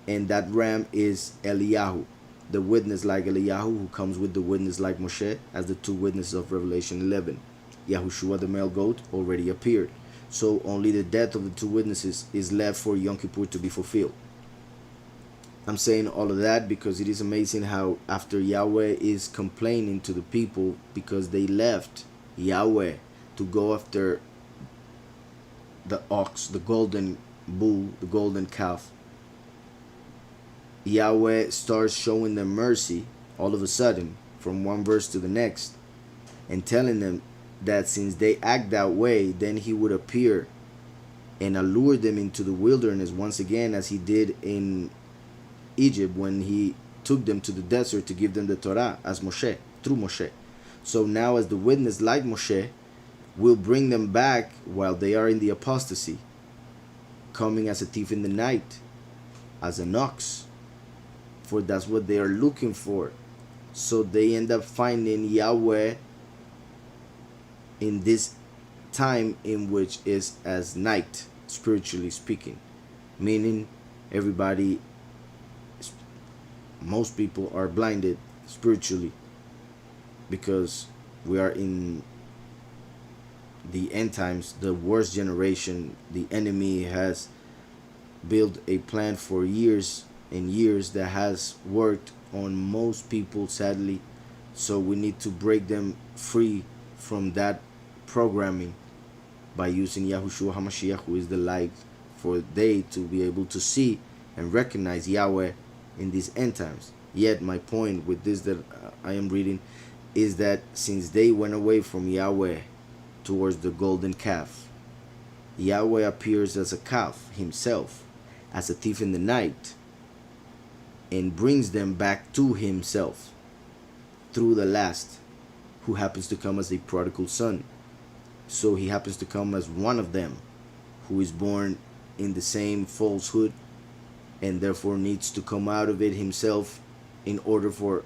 And that ram is Eliyahu. the witness like Eliyahu, who comes with the witness like Moshe, as the two witnesses of Revelation 11. Yahushua, the male goat, already appeared. So only the death of the two witnesses is left for Yom Kippur to be fulfilled. I'm saying all of that because it is amazing how after Yahweh is complaining to the people because they left Yahweh to go after the ox, the golden bull, the golden calf, Yahweh starts showing them mercy all of a sudden from one verse to the next and telling them that since they act that way, then he would appear and allure them into the wilderness once again, as he did in Egypt when he took them to the desert to give them the Torah as Moshe, through Moshe. So now as the witness like Moshe will bring them back while they are in the apostasy, coming as a thief in the night, as an ox, for that's what they are looking for. So they end up finding Yahweh in this time in which is as night, spiritually speaking, meaning everybody, most people are blinded spiritually because we are in the end times, the worst generation. The enemy has built a plan for years and years that has worked on most people, sadly. So we need to break them free from that programming by using Yahushua HaMashiach, who is the light, for they to be able to see and recognize Yahweh in these end times. Yet my point with this that I am reading is that since they went away from Yahweh towards the golden calf, Yahweh appears as a calf himself, as a thief in the night, and brings them back to himself through the last, who happens to come as a prodigal son. So he happens to come as one of them, who is born in the same falsehood and therefore needs to come out of it himself in order for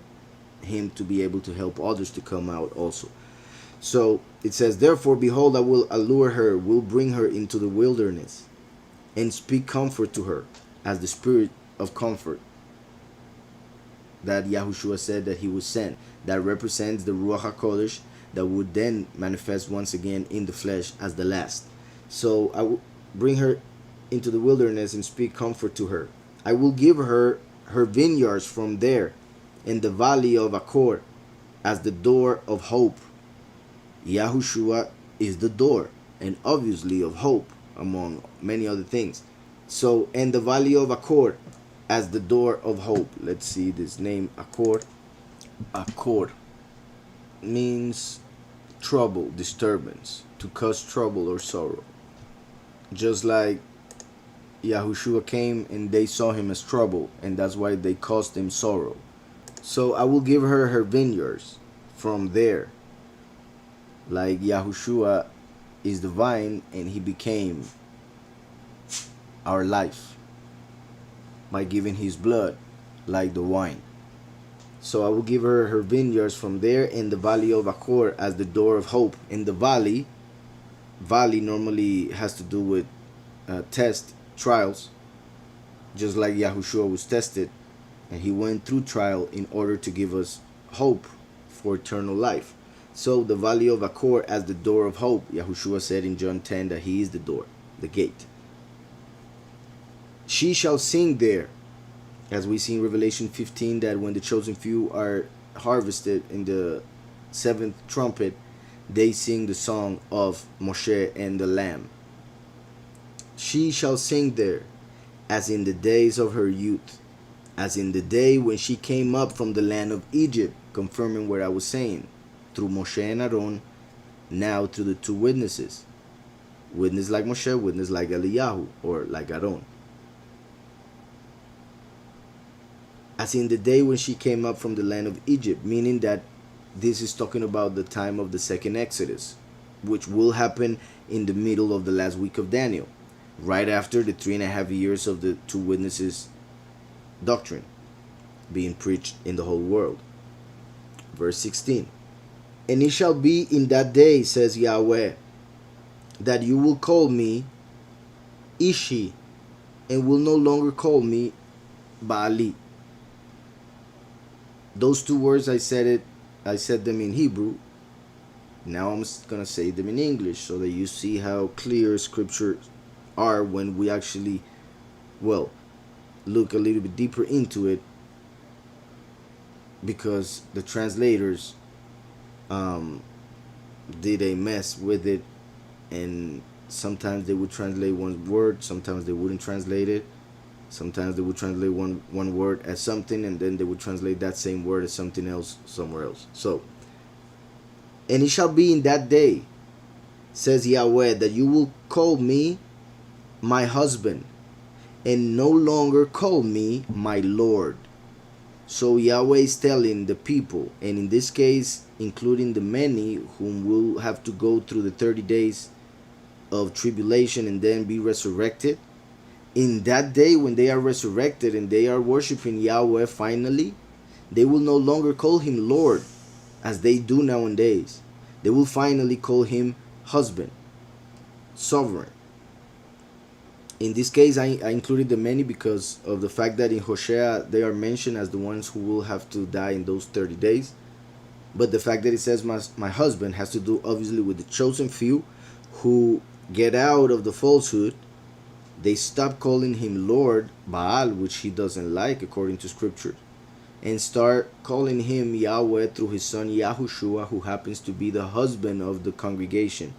him to be able to help others to come out also. So it says, therefore, behold, I will allure her, will bring her into the wilderness, and speak comfort to her, as the spirit of comfort that Yahushua said that he would send. That represents the Ruach HaKodesh that would then manifest once again in the flesh as the last. So I will bring her into the wilderness and speak comfort to her. I will give her her vineyards from there in the valley of Achor as the door of hope. Yahushua is the door, and obviously of hope, among many other things. So in the valley of Achor as the door of hope. Let's see this name, Achor. Achor means trouble, disturbance, to cause trouble or sorrow. Just like Yahushua came and they saw him as trouble, and that's why they caused him sorrow. So I will give her her vineyards from there. Like Yahushua is the vine and he became our life by giving his blood like the wine. So I will give her her vineyards from there in the valley of Achor as the door of hope. In the valley normally has to do with trials, just like Yahushua was tested and he went through trial in order to give us hope for eternal life. So the valley of Achor as the door of hope. Yahushua said in John 10 that he is the door, the gate. She shall sing there, as we see in Revelation 15, that when the chosen few are harvested in the seventh trumpet, they sing the song of Moshe and the Lamb. She shall sing there, as in the days of her youth, as in the day when she came up from the land of Egypt, confirming what I was saying, through Moshe and Aaron, now through the two witnesses. Witness like Moshe, witness like Eliyahu, or like Aaron. As in the day when she came up from the land of Egypt, meaning that this is talking about the time of the second Exodus, which will happen in the middle of the last week of Daniel, right after the 3.5 years of the two witnesses doctrine being preached in the whole world. Verse 16. And it shall be in that day, says Yahweh, that you will call me Ishi, and will no longer call me Baali. Those two words I said them in Hebrew. Now I'm gonna say them in English so that you see how clear scriptures are when we actually, well, look a little bit deeper into it, because the translators did a mess with it, and sometimes they would translate one word, sometimes they wouldn't translate it. Sometimes they would translate one word as something, and then they would translate that same word as something else somewhere else. So, and it shall be in that day, says Yahweh, that you will call me my husband, and no longer call me my Lord. So Yahweh is telling the people, and in this case, including the many whom will have to go through the 30 days of tribulation and then be resurrected. In that day, when they are resurrected and they are worshiping Yahweh finally, they will no longer call him Lord as they do nowadays. They will finally call him husband, sovereign. In this case, I included the many because of the fact that in Hoshea they are mentioned as the ones who will have to die in those 30 days. But the fact that it says my husband has to do obviously with the chosen few who get out of the falsehood. They stop calling him Lord, Baal, which he doesn't like according to scripture, and start calling him Yahweh through his son Yahushua, who happens to be the husband of the congregation.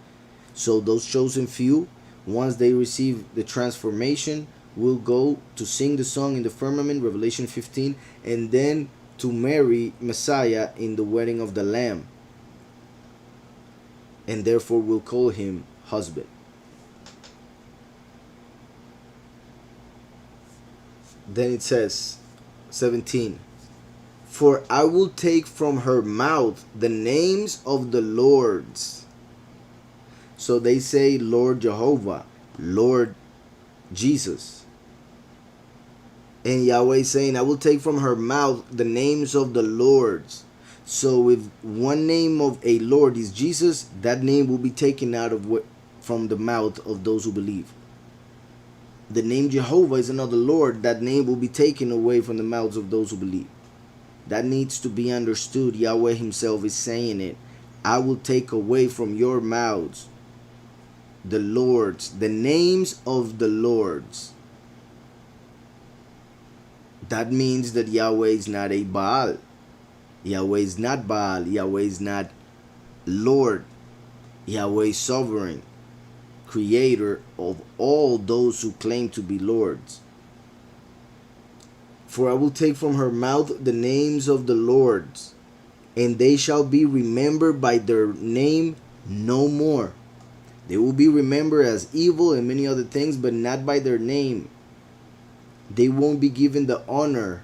So those chosen few, once they receive the transformation, will go to sing the song in the firmament, Revelation 15, and then to marry Messiah in the wedding of the Lamb, and therefore will call him husband. Then it says, 17, for I will take from her mouth the names of the lords. So they say Lord Jehovah, Lord Jesus. And Yahweh is saying, I will take from her mouth the names of the lords. So if one name of a Lord is Jesus, that name will be taken out of from the mouth of those who believe. The name Jehovah is another Lord. That name will be taken away from the mouths of those who believe. That needs to be understood. Yahweh himself is saying it. I will take away from your mouths the lords, the names of the lords. That means that Yahweh is not a Baal. Yahweh is not Baal. Yahweh is not Lord. Yahweh is sovereign, creator of all those who claim to be lords. For I will take from her mouth the names of the lords, and they shall be remembered by their name no more. They will be remembered as evil and many other things, but not by their name. They won't be given the honor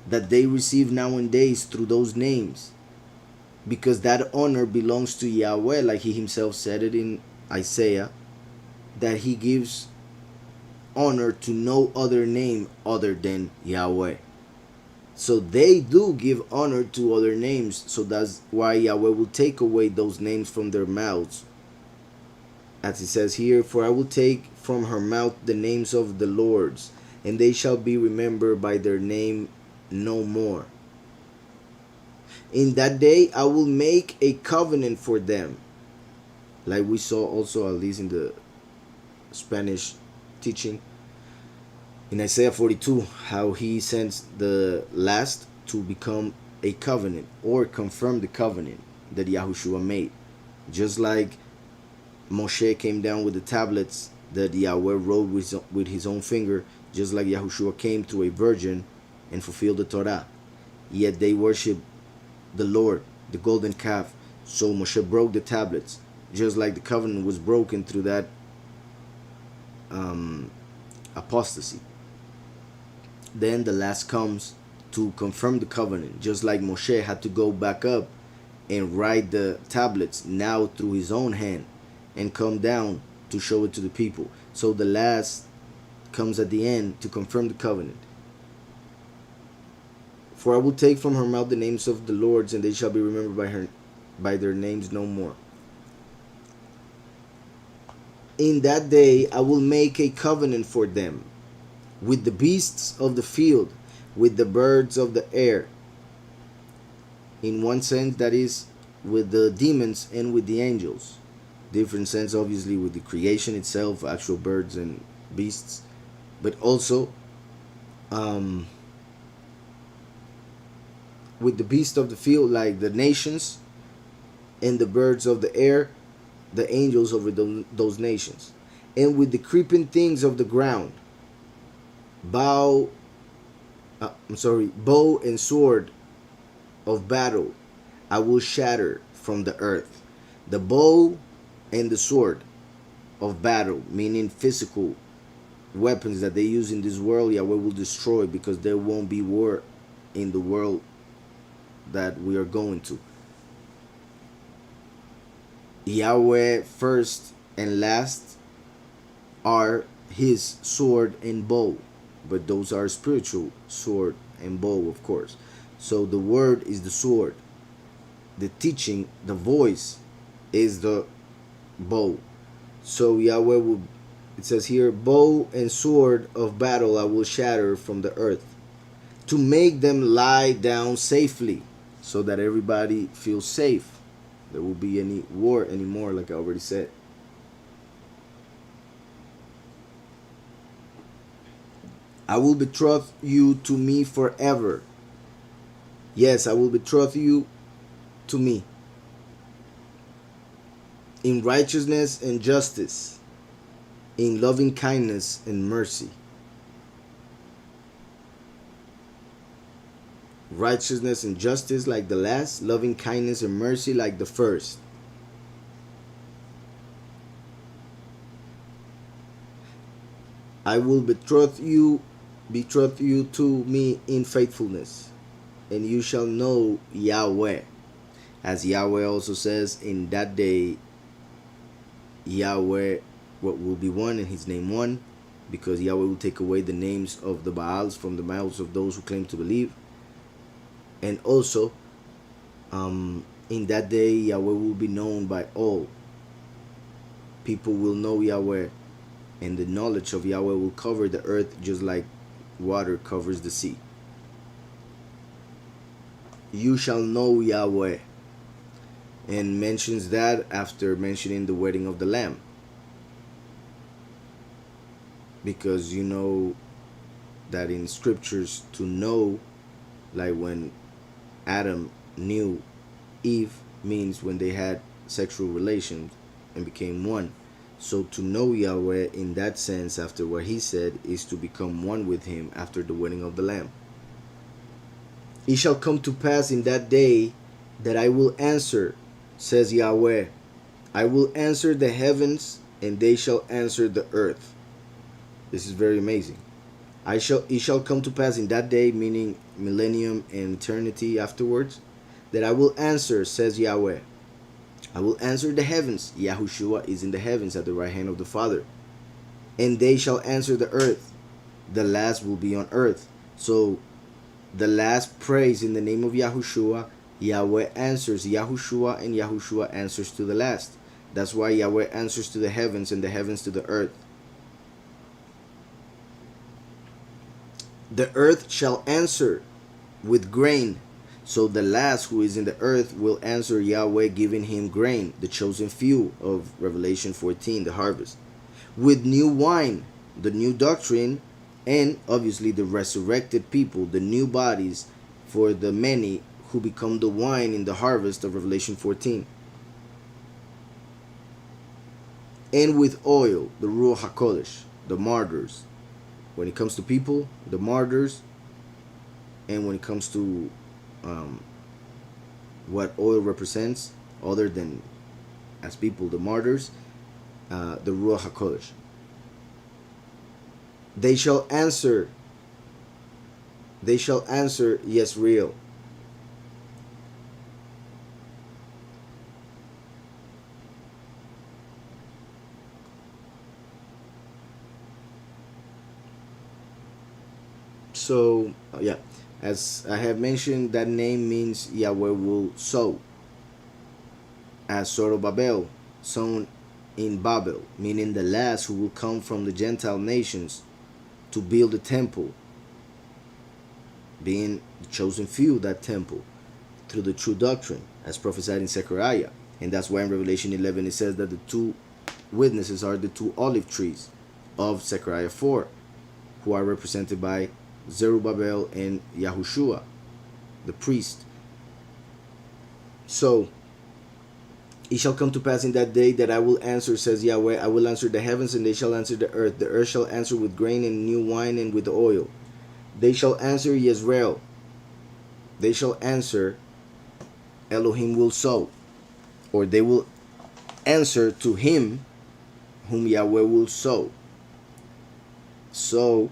that they receive nowadays through those names, because that honor belongs to Yahweh, like he himself said it in Isaiah, that he gives honor to no other name other than Yahweh. So they do give honor to other names, so that's why Yahweh will take away those names from their mouths. As it says here, for I will take from her mouth the names of the lords, and they shall be remembered by their name no more. In that day I will make a covenant for them, like we saw also at least in the Spanish teaching in Isaiah 42, how he sends the last to become a covenant or confirm the covenant that Yahushua made. Just like Moshe came down with the tablets that Yahweh wrote with his own finger, just like Yahushua came through a virgin and fulfilled the Torah. Yet they worship the Lord, the golden calf. So Moshe broke the tablets, just like the covenant was broken through that apostasy. Then the last comes to confirm the covenant, just like Moshe had to go back up and write the tablets now through his own hand and come down to show it to the people. So the last comes at the end to confirm the covenant. For I will take from her mouth the names of the lords, and they shall be remembered by their names no more. In that day I will make a covenant for them with the beasts of the field, with the birds of the air, In one sense, that is with the demons and with the angels. Different sense, obviously, with the creation itself, actual birds and beasts, but also um, with the beasts of the field, like the nations, and the birds of the air, the angels over those nations, and with the creeping things of the ground, bow, bow and sword of battle, I will shatter from the earth. The bow and the sword of battle, meaning physical weapons that they use in this world, Yahweh will destroy, because there won't be war in the world that we are going to. Yahweh first and last are his sword and bow, but those are spiritual sword and bow, of course. So the word is the sword, the teaching, the voice is the bow. So Yahweh will, it says here, bow and sword of battle I will shatter from the earth, to make them lie down safely, so that everybody feels safe. There will be any war anymore, like I already said. I will betroth you to me forever. Yes, I will betroth you to me in righteousness and justice, in loving kindness and mercy. Righteousness and justice like the last, loving kindness and mercy like the first. I will betroth you to me in faithfulness, and you shall know Yahweh. As Yahweh also says, in that day Yahweh what will be one and his name one, because Yahweh will take away the names of the Baals from the mouths of those who claim to believe. And also in that day Yahweh will be known by all. People will know Yahweh, and the knowledge of Yahweh will cover the earth just like water covers the sea. You shall know Yahweh, and mentions that after mentioning the wedding of the Lamb, because you know that in scriptures, to know, like when Adam knew Eve, means when they had sexual relations and became one. So to know Yahweh in that sense, after what he said, is to become one with him after the wedding of the Lamb. It shall come to pass in that day that I will answer, says Yahweh. I will answer the heavens, and they shall answer the earth. This is very amazing. It shall come to pass in that day, meaning millennium and eternity afterwards, that I will answer, says Yahweh. I will answer the heavens. Yahushua is in the heavens at the right hand of the Father. And they shall answer the earth. The last will be on earth. So the last prays in the name of Yahushua. Yahweh answers Yahushua, and Yahushua answers to the last. That's why Yahweh answers to the heavens, and the heavens to the earth. The earth shall answer with grain. So the last who is in the earth will answer Yahweh, giving him grain, the chosen few of Revelation 14, the harvest. With new wine, the new doctrine, and obviously the resurrected people, the new bodies for the many who become the wine in the harvest of Revelation 14. And with oil, the Ruach HaKodesh, the martyrs. When it comes to people, the martyrs, and when it comes to what oil represents, other than as people, the martyrs, the Ruach HaKodesh. They shall answer, yes, real. So, yeah, as I have mentioned, that name means Yahweh will sow. As Zorobabel, sown in Babel, meaning the last who will come from the Gentile nations to build the temple, being the chosen few, that temple. through the true doctrine, as prophesied in Zechariah. And that's why in Revelation 11 it says that the two witnesses are the two olive trees of Zechariah 4, who are represented by Zerubbabel and Yahushua, the priest. So, it shall come to pass in that day that I will answer, says Yahweh. I will answer the heavens, and they shall answer the earth. The earth shall answer with grain and new wine and with oil. They shall answer Yisrael. They shall answer Elohim will sow. Or they will answer to him whom Yahweh will sow. So,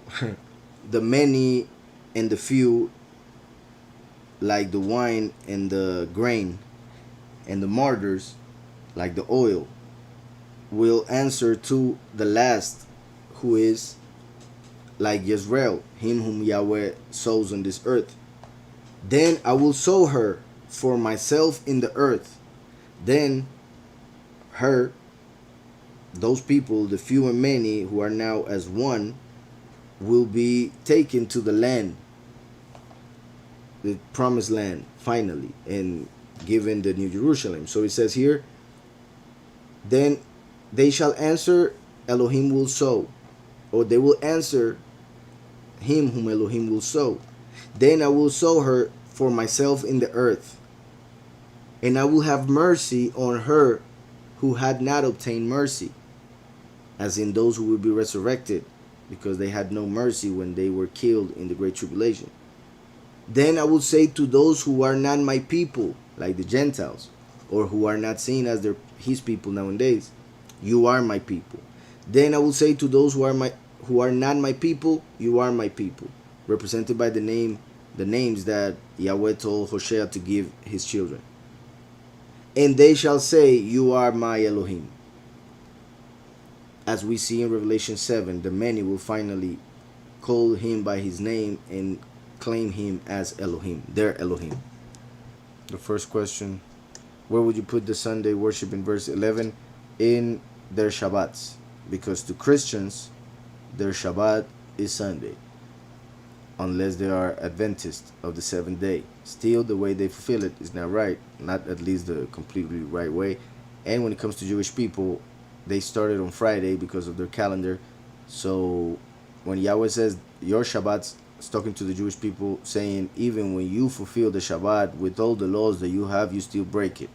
the many and the few, like the wine and the grain, and the martyrs, like the oil, will answer to the last, who is like Yisrael, him whom Yahweh sows on this earth. Then I will sow her for myself in the earth. Then her, those people, the few and many who are now as one, will be taken to the land, the promised land, finally, and given the New Jerusalem. So it says here, then they shall answer Elohim will sow, or they will answer him whom Elohim will sow. Then I will sow her for myself in the earth, and I will have mercy on her who had not obtained mercy, as in those who will be resurrected, because they had no mercy when they were killed in the Great Tribulation. Then I will say to those who are not my people, like the Gentiles, or who are not seen as his people nowadays, you are my people. Then I will say to those who are not my people, you are my people, represented by the names that Yahweh told Hoshea to give his children. And they shall say, you are my Elohim. As we see in Revelation 7, the many will finally call him by his name and claim him as Elohim, their Elohim. The first question, where would you put the Sunday worship in verse 11? In their Shabbats. Because to Christians, their Shabbat is Sunday, unless they are Adventists of the seventh day. Still, the way they fulfill it is not right, not at least the completely right way. And when it comes to Jewish people, they started on Friday because of their calendar. So when Yahweh says your Shabbat's, it's talking to the Jewish people, saying even when you fulfill the Shabbat with all the laws that you have, you still break it.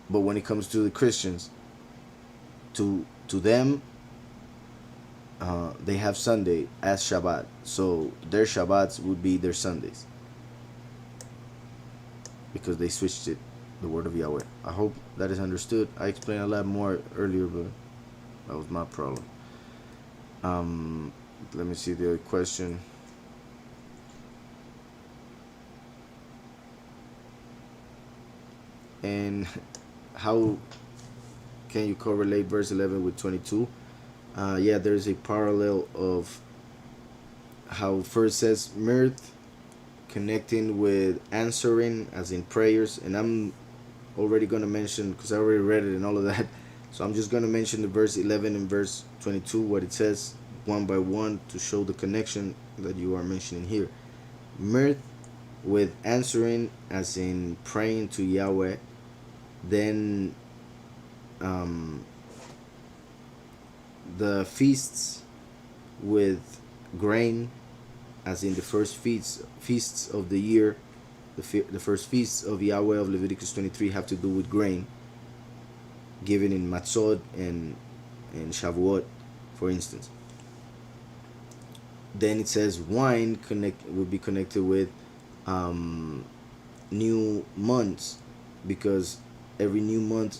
But when it comes to the Christians, to them, they have Sunday as Shabbat, so their Shabbats would be their Sundays, because they switched it, the word of Yahweh. I hope that is understood. I explained a lot more earlier, but that was my problem. Let me see the other question. And how can you correlate verse 11 with 22? Yeah, there's a parallel of how first says mirth connecting with answering, as in prayers. And I'm already going to mention, because I already read it and all of that, so I'm just going to mention the verse 11 and verse 22, what it says one by one, to show the connection that you are mentioning here. Mirth with answering, as in praying to Yahweh. Then the feasts with grain, as in the first feasts of the year. The first feasts of Yahweh of Leviticus 23 have to do with grain, given in Matzot and Shavuot, for instance. Then it says wine will be connected with new months, because every new month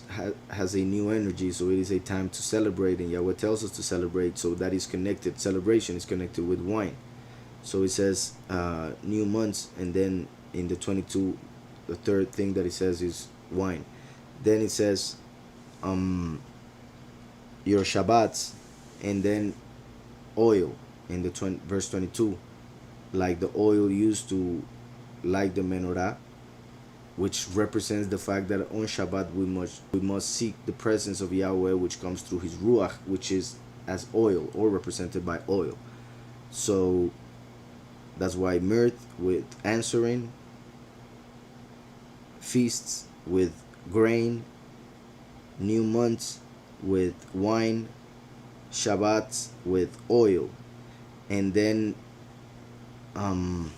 has a new energy, so it is a time to celebrate, and Yahweh tells us to celebrate, so that is connected. Celebration is connected with wine. So it says new months, and then in the 22, the third thing that it says is wine. Then it says your Shabbats, and then oil in the verse 22, like the oil used to light the menorah, which represents the fact that on Shabbat we must seek the presence of Yahweh, which comes through his Ruach, which is as oil, or represented by oil. So that's why mirth with answering, feasts with grain, new months with wine, Shabbats with oil. And then um,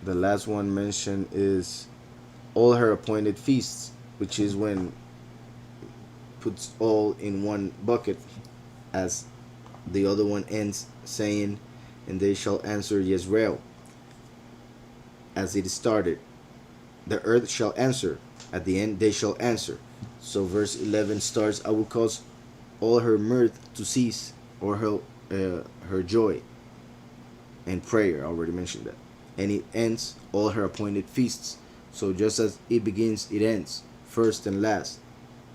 the last one mentioned is all her appointed feasts, which is when puts all in one bucket, as the other one ends saying, and they shall answer Yisrael, as it started. The earth shall answer. At the end, they shall answer. So verse 11 starts, I will cause all her mirth to cease, or her joy and prayer. I already mentioned that. And it ends all her appointed feasts. So just as it begins, it ends, first and last.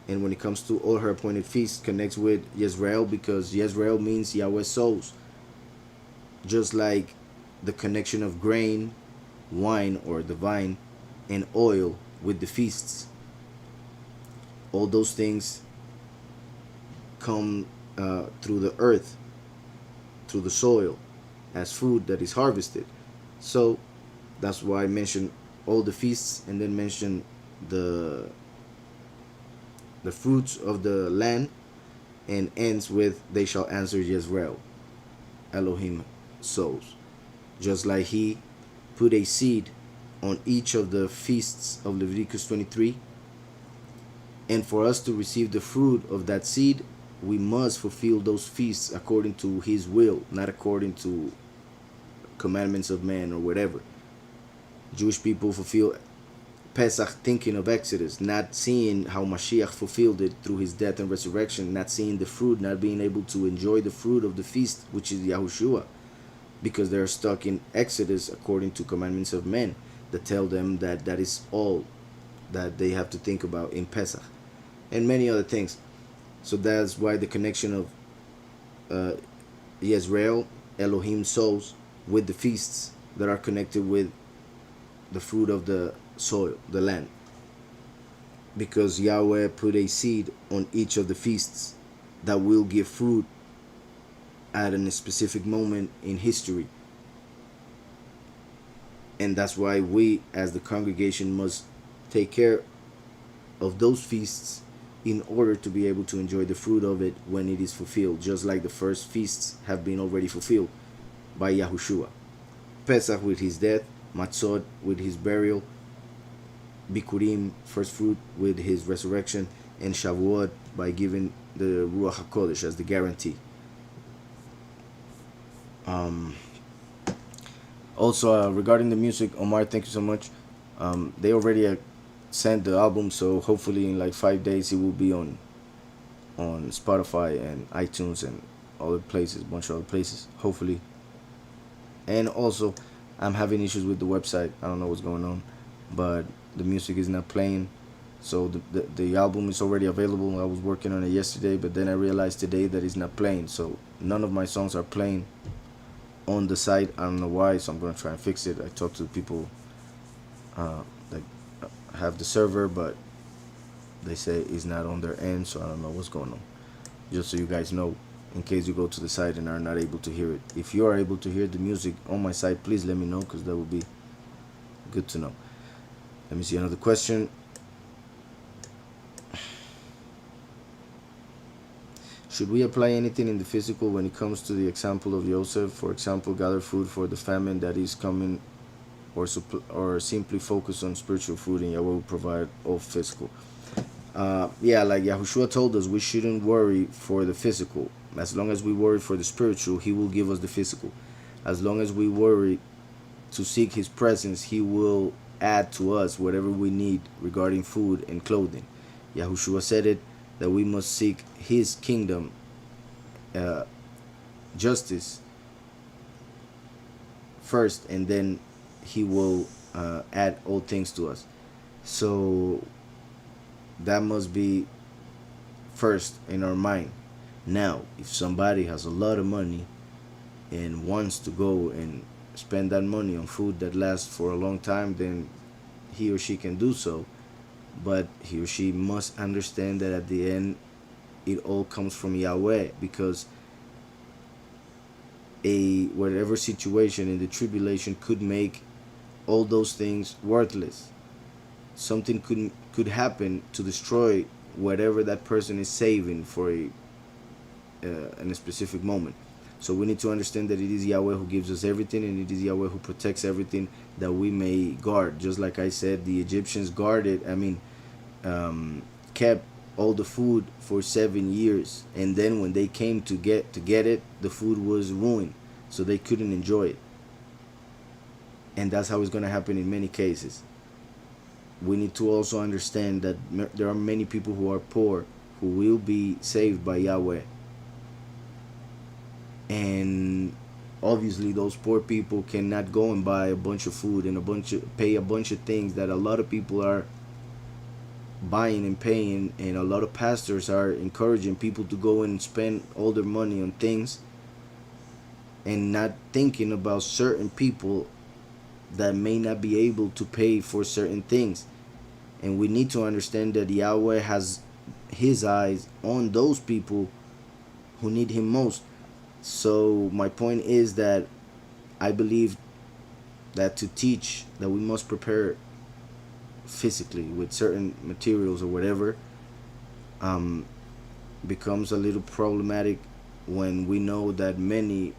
And when it comes to all her appointed feasts, connects with Yisrael, because Yisrael means Yahweh sows. Just like the connection of grain, wine or the vine, and oil with the feasts. All those things come through the earth, through the soil, as food that is harvested. So that's why I mentioned all the feasts, and then mention the fruits of the land, and ends with they shall answer Yisrael. Elohim sows. Just like he put a seed on each of the feasts of Leviticus 23, and for us to receive the fruit of that seed, we must fulfill those feasts according to his will, not according to commandments of man or whatever. Jewish people fulfill Pesach thinking of Exodus, not seeing how Mashiach fulfilled it through his death and resurrection, not seeing the fruit, not being able to enjoy the fruit of the feast, which is Yahushua, because they're stuck in Exodus according to commandments of men that tell them that that is all that they have to think about in Pesach, and many other things. So that's why the connection of Yisrael, Elohim sows, with the feasts that are connected with the fruit of the soil, the land, because Yahweh put a seed on each of the feasts that will give fruit at a specific moment in history. And that's why we as the congregation must take care of those feasts in order to be able to enjoy the fruit of it when it is fulfilled, just like the first feasts have been already fulfilled by Yahushua. Pesach with his death, Matzot with his burial, Bikurim, first fruit, with his resurrection, and Shavuot by giving the Ruach HaKodesh as the guarantee. Also, regarding the music, Omar, thank you so much. They already sent the album, so hopefully in like 5 days it will be on Spotify and iTunes and other places, bunch of other places, hopefully. And also, I'm having issues with the website. I don't know what's going on, but the music is not playing. So the album is already available. I was working on it yesterday, but then I realized today that it's not playing. So none of my songs are playing on the site. I don't know why, so I'm going to try and fix it. I talked to people that have the server, but they say it's not on their end, so I don't know what's going on. Just so you guys know, in case you go to the site and are not able to hear it. If you are able to hear the music on my site, please let me know, because that would be good to know. Let me see another question. Should we apply anything in the physical when it comes to the example of Joseph? For example, gather food for the famine that is coming, or simply focus on spiritual food and Yahweh will provide all physical. Yeah, like Yahushua told us, we shouldn't worry for the physical. As long as we worry for the spiritual, he will give us the physical. As long as we worry to seek his presence, he will add to us whatever we need regarding food and clothing. Yahushua said it, that we must seek his kingdom, justice first, and then he will add all things to us. So that must be first in our mind. Now, if somebody has a lot of money and wants to go and spend that money on food that lasts for a long time, then he or she can do so. But he or she must understand that at the end, it all comes from Yahweh, because whatever situation in the tribulation could make all those things worthless. Something could happen to destroy whatever that person is saving for in a specific moment. So we need to understand that it is Yahweh who gives us everything, and it is Yahweh who protects everything that we may guard. Just like I said, the Egyptians guarded, kept all the food for 7 years, and then when they came to get it, the food was ruined, so they couldn't enjoy it. And that's how it's going to happen in many cases. We need to also understand that there are many people who are poor who will be saved by Yahweh. And obviously those poor people cannot go and buy a bunch of food and pay a bunch of things that a lot of people are buying and paying, and a lot of pastors are encouraging people to go and spend all their money on things and not thinking about certain people that may not be able to pay for certain things. And we need to understand that Yahweh has his eyes on those people who need him most. So my point is that I believe that to teach that we must prepare physically with certain materials or whatever becomes a little problematic when we know that many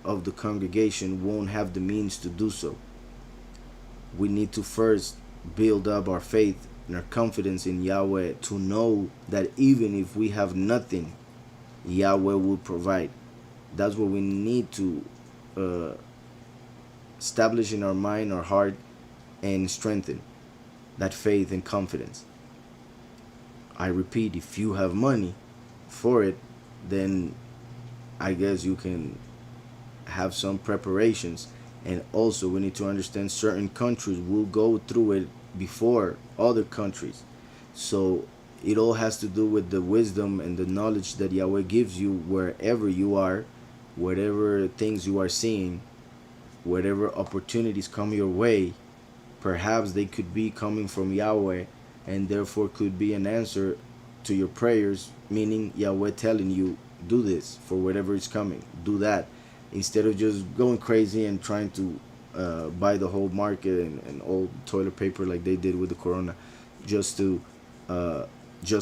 of the congregation won't have the means to do so. We need to first build up our faith and our confidence in Yahweh to know that even if we have nothing, Yahweh will provide. That's what we need to establish in our mind, our heart, and strengthen that faith and confidence. I repeat, if you have money for it, then I guess you can have some preparations. And also we need to understand certain countries will go through it before other countries. So it all has to do with the wisdom and the knowledge that Yahweh gives you wherever you are, whatever things you are seeing, whatever opportunities come your way. Perhaps they could be coming from Yahweh, and therefore could be an answer to your prayers, meaning Yahweh telling you, do this for whatever is coming, do that, instead of just going crazy and trying to buy the whole market and all toilet paper like they did with the corona, just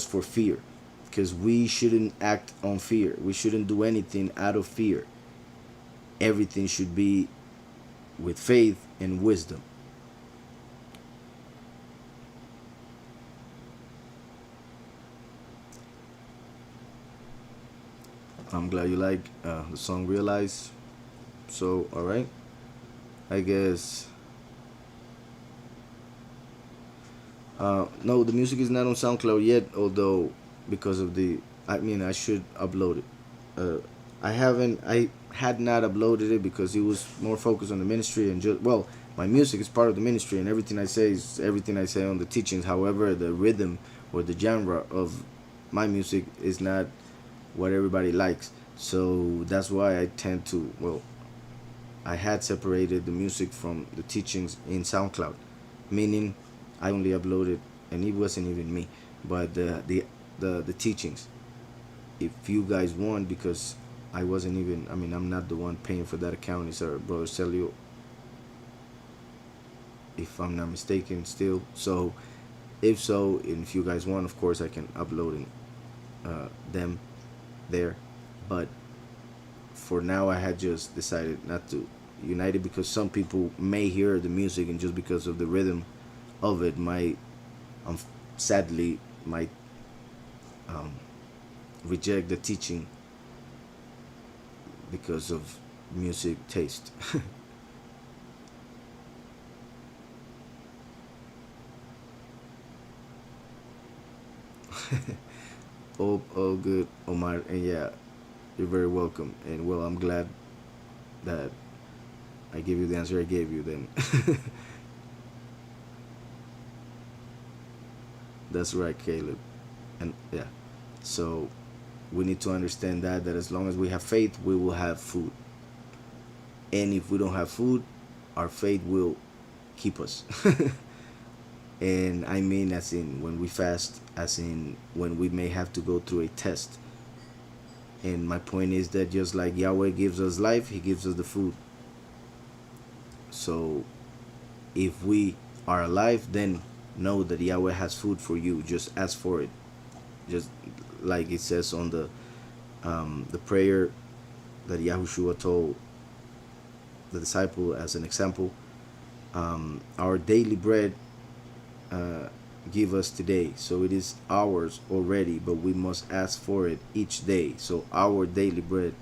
for fear. Because we shouldn't act on fear. We shouldn't do anything out of fear. Everything should be with faith and wisdom. I'm glad you like the song Realize. So, alright. I guess. No, the music is not on SoundCloud yet, although because of I should upload it. I had not uploaded it because it was more focused on the ministry and my music is part of the ministry and everything I say is everything I say on the teachings. However, the rhythm or the genre of my music is not what everybody likes. So that's why I tend to, I had separated the music from the teachings in SoundCloud, meaning I only uploaded, and it wasn't even me, but the teachings. If you guys want, because I wasn't even, I'm not the one paying for that account, it's our brother Celio, if I'm not mistaken still. So if so, and if you guys want, of course I can upload them there. But for now I had just decided not to unite it, because some people may hear the music and just because of the rhythm of it sadly might reject the teaching because of music taste. all good, Omar, and yeah, you're very welcome. And I'm glad that I gave you the answer I gave you then. That's right, Caleb. And yeah, so we need to understand that as long as we have faith, we will have food. And if we don't have food, our faith will keep us. And I mean, as in when we fast, as in when we may have to go through a test. And my point is that just like Yahweh gives us life, he gives us the food. So if we are alive, then know that Yahweh has food for you. Just ask for it. Just like it says on the prayer that Yahushua told the disciple as an example. Our daily bread give us today. So it is ours already, but we must ask for it each day. So our daily bread